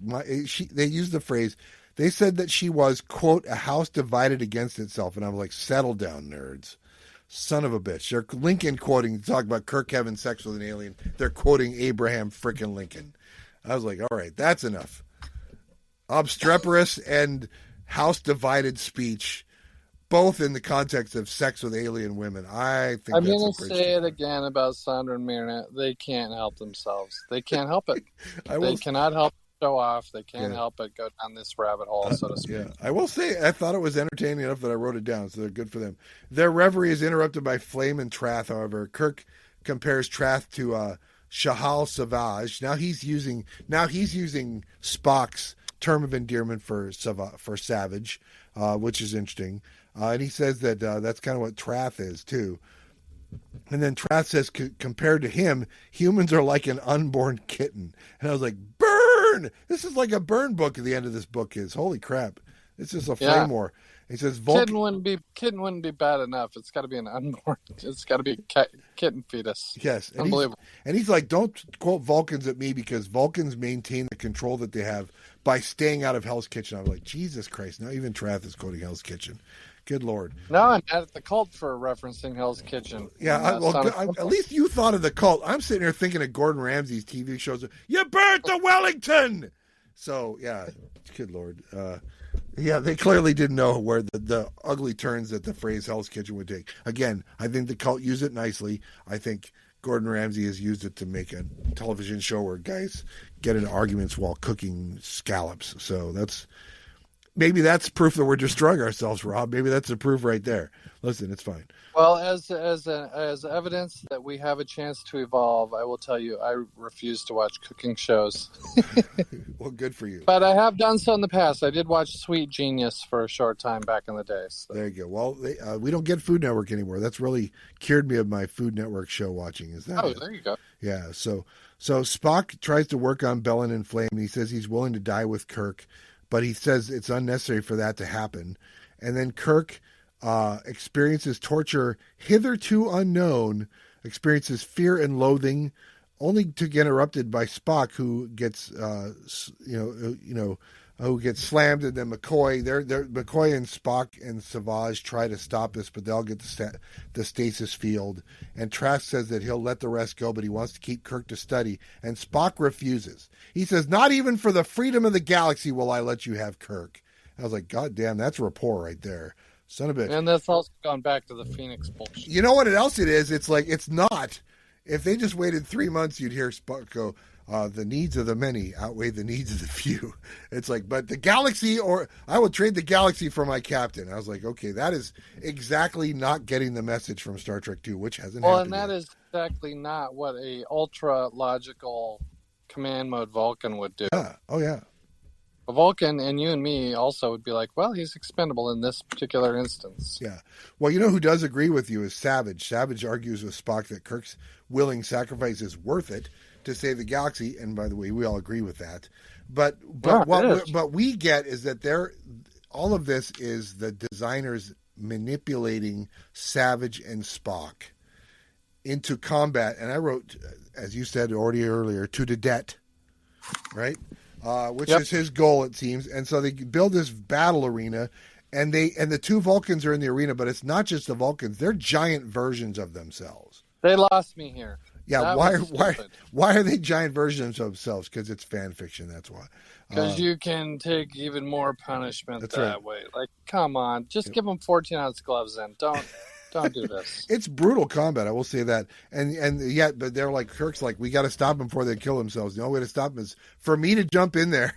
they said that she was, quote, a house divided against itself. And I'm like, settle down, nerds. Son of a bitch. They're Lincoln quoting, talk about Kirk having sex with an alien. They're quoting Abraham frickin' Lincoln. I was like, all right, that's enough. Obstreperous and house divided speech, both in the context of sex with alien women. I'm going to say it again about Sondra and Myrna. They can't help themselves. They can't help it. They cannot help show off. They can't help it go down this rabbit hole, so to speak. Yeah. I will say I thought it was entertaining enough that I wrote it down, so they're good for them. Their reverie is interrupted by Flame and Trath, however. Kirk compares Trath to Shahal Savage. Now he's using Spock's term of endearment for savage, which is interesting. And he says that that's kind of what Trath is too. And then Trath says, compared to him, humans are like an unborn kitten. And I was like, burn! This is like a burn book at the end of this book is. Holy crap. It's just a flame war. He says, kitten wouldn't be bad enough. It's got to be an unborn. It's got to be a kitten fetus. Yes. And unbelievable. He's like, don't quote Vulcans at me because Vulcans maintain the control that they have by staying out of Hell's Kitchen. I'm like, Jesus Christ. Now even Trath is quoting Hell's Kitchen. Good Lord. No, I'm at the cult for referencing Hell's Kitchen. Yeah, at least you thought of the cult. I'm sitting here thinking of Gordon Ramsay's TV shows. You burnt the Wellington! So, yeah, good Lord. Yeah, they clearly didn't know where the ugly turns that the phrase Hell's Kitchen would take. Again, I think the cult used it nicely. I think Gordon Ramsay has used it to make a television show where guys get into arguments while cooking scallops. So maybe that's proof that we're destroying ourselves, Rob. Maybe that's the proof right there. Listen, it's fine. Well, as evidence that we have a chance to evolve, I will tell you, I refuse to watch cooking shows. Well, good for you. But I have done so in the past. I did watch Sweet Genius for a short time back in the day. So. There you go. Well, we don't get Food Network anymore. That's really cured me of my Food Network show watching. Is that? Oh, there you go. Yeah. So Spock tries to work on Bellin and Flame, and he says he's willing to die with Kirk. But he says it's unnecessary for that to happen. And then Kirk experiences torture hitherto unknown, experiences fear and loathing, only to get interrupted by Spock, who gets who gets slammed, and then McCoy. McCoy and Spock and Savage try to stop this, but they'll get the stasis field. And Trask says that he'll let the rest go, but he wants to keep Kirk to study. And Spock refuses. He says, "Not even for the freedom of the galaxy will I let you have Kirk." I was like, God damn, that's rapport right there. Son of a bitch. And that's also gone back to the Phoenix bullshit. You know what else it is? It's like, it's not. If they just waited 3 months, you'd hear Spock go, the needs of the many outweigh the needs of the few. It's like, but the galaxy, or I would trade the galaxy for my captain. I was like, okay, that is exactly not getting the message from Star Trek 2, which hasn't happened and that yet. is exactly not what a ultra-logical command mode Vulcan would do. Yeah. Oh, yeah. A Vulcan and you and me also would be like, well, he's expendable in this particular instance. Yeah. Well, you know who does agree with you is Savage. Savage argues with Spock that Kirk's willing sacrifice is worth it to save the galaxy, and by the way, we all agree with that. But what we get is that all of this is the designers manipulating Savage and Spock into combat, and I wrote, as you said already earlier, to the debt, right? Which is his goal, it seems. And so they build this battle arena, and the two Vulcans are in the arena, but it's not just the Vulcans; they're giant versions of themselves. They lost me here. Yeah, why are they giant versions of themselves? Because it's fan fiction. That's why. Because you can take even more punishment that way. Like, come on, just give them 14-ounce gloves. Then don't do this. It's brutal combat, I will say that. And yet, but they're like, Kirk's like, we got to stop them before they kill themselves. The only way to stop them is for me to jump in there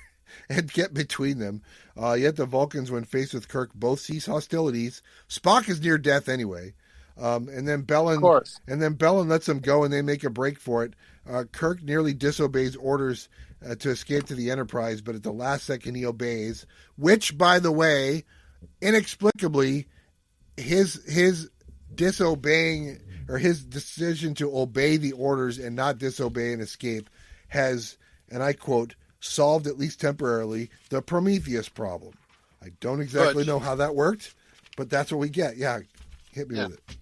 and get between them. Yet the Vulcans, when faced with Kirk, both cease hostilities. Spock is near death anyway. And then Bellin lets them go, and they make a break for it. Kirk nearly disobeys orders to escape to the Enterprise, but at the last second he obeys. Which, by the way, inexplicably, his disobeying, or his decision to obey the orders and not disobey and escape has, and I quote, solved at least temporarily the Prometheus problem. I don't exactly know how that worked, but that's what we get. Yeah, hit me with it.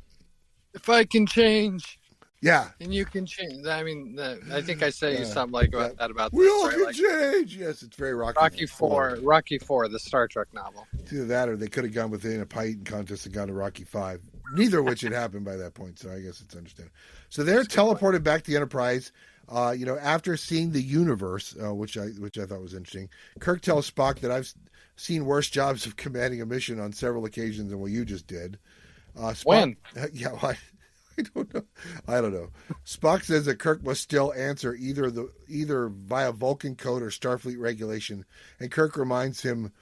If I can change, and you can change. I mean, I think I say something like that about we all can change. Yes, it's very Rocky IV, the Star Trek novel. Either that, or they could have gone within a pie eating contest and gone to Rocky V. Neither of which had happened by that point, so I guess it's understandable. So they're teleported back to the Enterprise. After seeing the universe, which I thought was interesting. Kirk tells Spock that I've seen worse jobs of commanding a mission on several occasions than what you just did. Spock, when? I don't know. Spock says that Kirk must still answer either via Vulcan code or Starfleet regulation, and Kirk reminds him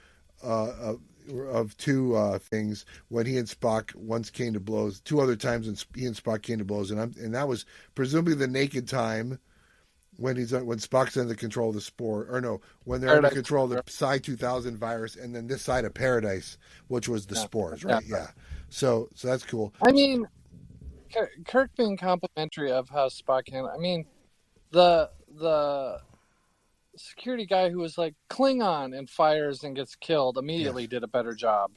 of two things when he and Spock once came to blows. Two other times when he and Spock came to blows, and that was presumably the naked time when Spock's under control of the spore, or no, when they're under control of the Psi 2000 virus, and then this side of Paradise, which was the spores, right? Yeah. So that's cool. I mean, Kirk being complimentary of how Spock handled. I mean, the security guy who was like Klingon and fires and gets killed immediately did a better job.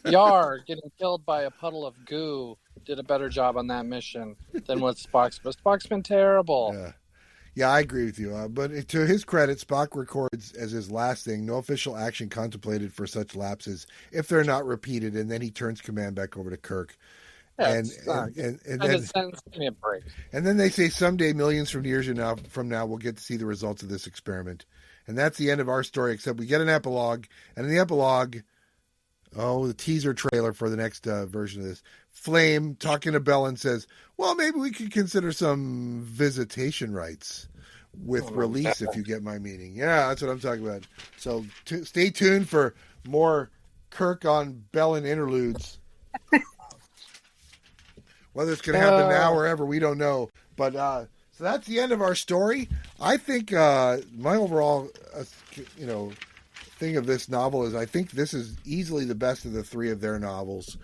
Yar getting killed by a puddle of goo did a better job on that mission than what Spock's. But Spock's been terrible. Yeah, I agree with you. But to his credit, Spock records as his last thing, no official action contemplated for such lapses if they're not repeated, and then he turns command back over to Kirk. And then give me a break. And then they say someday, millions from years from now, we'll get to see the results of this experiment. And that's the end of our story, except we get an epilogue. And in the epilogue, the teaser trailer for the next version of this, Flame, talking to Bellin, says, well, maybe we could consider some visitation rights with release, if you get my meaning. Yeah, that's what I'm talking about. So stay tuned for more Kirk on Bellin interludes. Whether it's going to happen now or ever, we don't know. But so that's the end of our story. I think my overall, thing of this novel is I think this is easily the best of the three of their novels,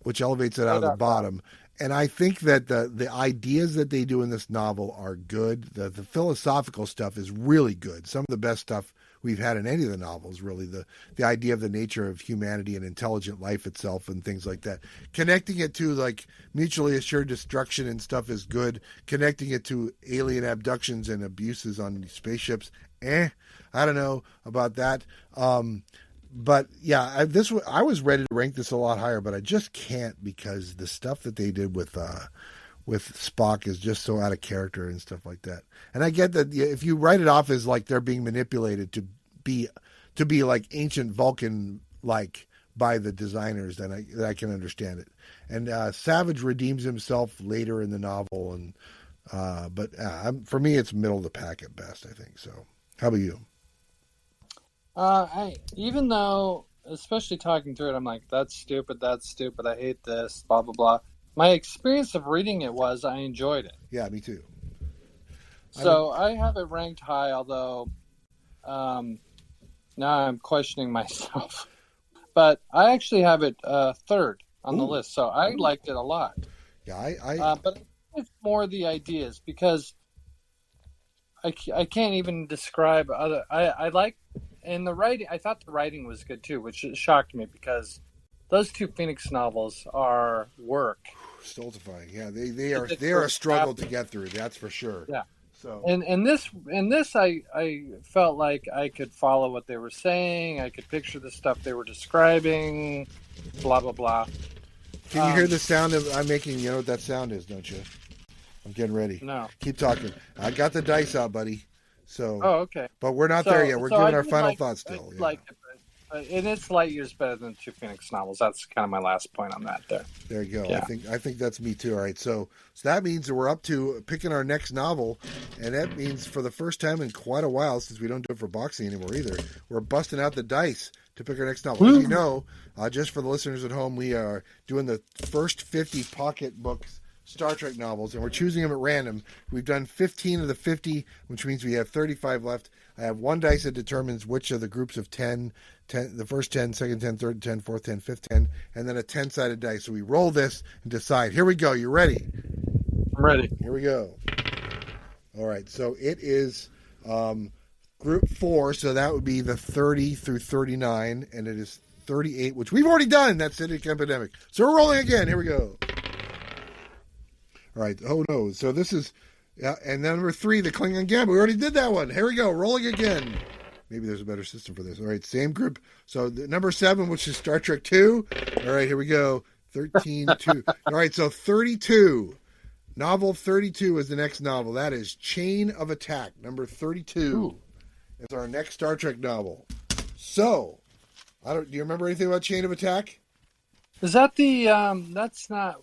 which elevates it out of the bottom. And I think that the ideas that they do in this novel are good. The philosophical stuff is really good. Some of the best stuff we've had in any of the novels, really. The idea of the nature of humanity and intelligent life itself and things like that. Connecting it to like mutually assured destruction and stuff is good. Connecting it to alien abductions and abuses on spaceships, I don't know about that. But yeah, I was ready to rank this a lot higher, but I just can't because the stuff that they did with Spock is just so out of character and stuff like that. And I get that if you write it off as like they're being manipulated to be like ancient Vulcan like by the designers, then I can understand it. And Savage redeems himself later in the novel, and but for me, it's middle of the pack at best, I think. So, how about you? Even though, especially talking through it, I'm like, that's stupid, I hate this, blah, blah, blah. My experience of reading it was I enjoyed it. Yeah, me too. So I have it ranked high, although now I'm questioning myself. But I actually have it third on the list, so I liked it a lot. Yeah, but it's more the ideas, because I can't even describe other... I like... And the writing, I thought the writing was good too, which shocked me because those two Phoenix novels are work. Stultifying. Yeah, they are a struggle to get through. That's for sure. Yeah. So And this I felt like I could follow what they were saying. I could picture the stuff they were describing. Blah blah blah. can you hear the sound I'm making? You know what that sound is, don't you? I'm getting ready. No. Keep talking. I got the dice out, buddy. So. Oh, okay. But we're not there yet. We're giving our final thoughts still. I like it, and it's light years better than the two Phoenix novels. That's kind of my last point on that. There you go. Yeah. I think that's me too. All right. So that means that we're up to picking our next novel, and that means for the first time in quite a while, since we don't do it for boxing anymore either, we're busting out the dice to pick our next novel. As you know, just for the listeners at home, we are doing the first 50 pocket books Star Trek novels, and we're choosing them at random. We've done 15 of the 50, which means we have 35 left. I have one dice that determines which of the groups of 10, the first 10, second 10, third 10, fourth 10, fifth 10, and then a 10-sided dice. So we roll this and decide. Here we go. You ready? I'm ready. Here we go. All right. So it is group 4, so that would be the 30 through 39, and it is 38, which we've already done. That's Cynic Epidemic. So we're rolling again. Here we go. All right. Oh, no. So this is, and then number 3, the Klingon Gambit. We already did that one. Here we go. Rolling again. Maybe there's a better system for this. All right. Same group. So number 7, which is Star Trek 2. All right. Here we go. 13, 2. All right. So 32. Novel 32 is the next novel. That is Chain of Attack. Number 32 is our next Star Trek novel. So, do you remember anything about Chain of Attack? Is that the, that's not...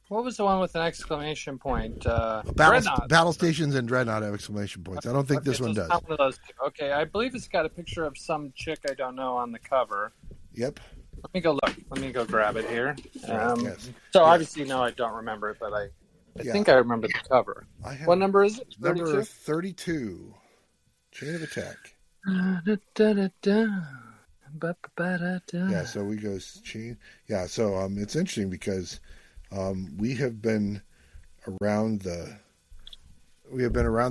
What was the one with an exclamation point? Battle Stations and Dreadnought have exclamation points. I don't think this one does. One of those two. Okay, I believe it's got a picture of some chick I don't know on the cover. Yep. Let me go look. Let me go grab it here. Yes. So obviously, no, I don't remember it, but I think I remember the cover. What number is it? 32? Number 32. Chain of Attack. Yeah, so we go chain. Yeah, so it's interesting because we have been around the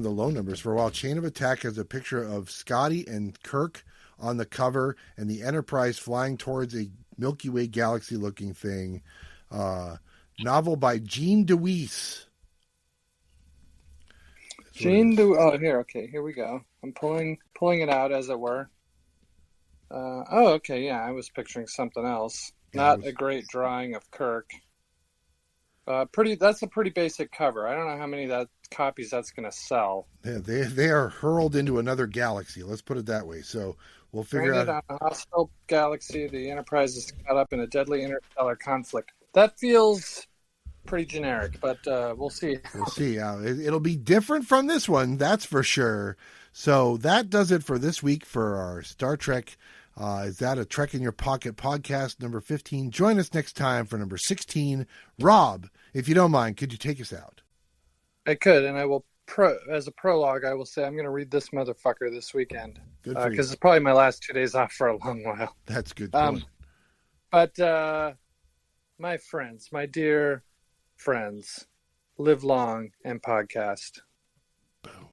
low numbers for a while. Chain of Attack has a picture of Scotty and Kirk on the cover, and the Enterprise flying towards a Milky Way galaxy-looking thing. Novel by Jean DeWeese. Oh, here. Okay, here we go. I'm pulling it out, as it were. Okay, yeah. I was picturing something else. Not a great drawing of Kirk. That's a pretty basic cover. I don't know how many copies that's going to sell. Yeah, they are hurled into another galaxy. Let's put it that way. So we'll figure out. On a hostile galaxy, the Enterprise is caught up in a deadly interstellar conflict. That feels pretty generic, but we'll see. We'll see. It'll be different from this one, that's for sure. So that does it for this week for our Star Trek. Is that a Trek in Your Pocket podcast number 15? Join us next time for number 16. Rob, if you don't mind, could you take us out? I could, and I will, as a prologue, I will say I'm going to read this motherfucker this weekend. Good for you. Because it's probably my last 2 days off for a long while. That's good. But my friends, my dear friends, live long and podcast. Boom.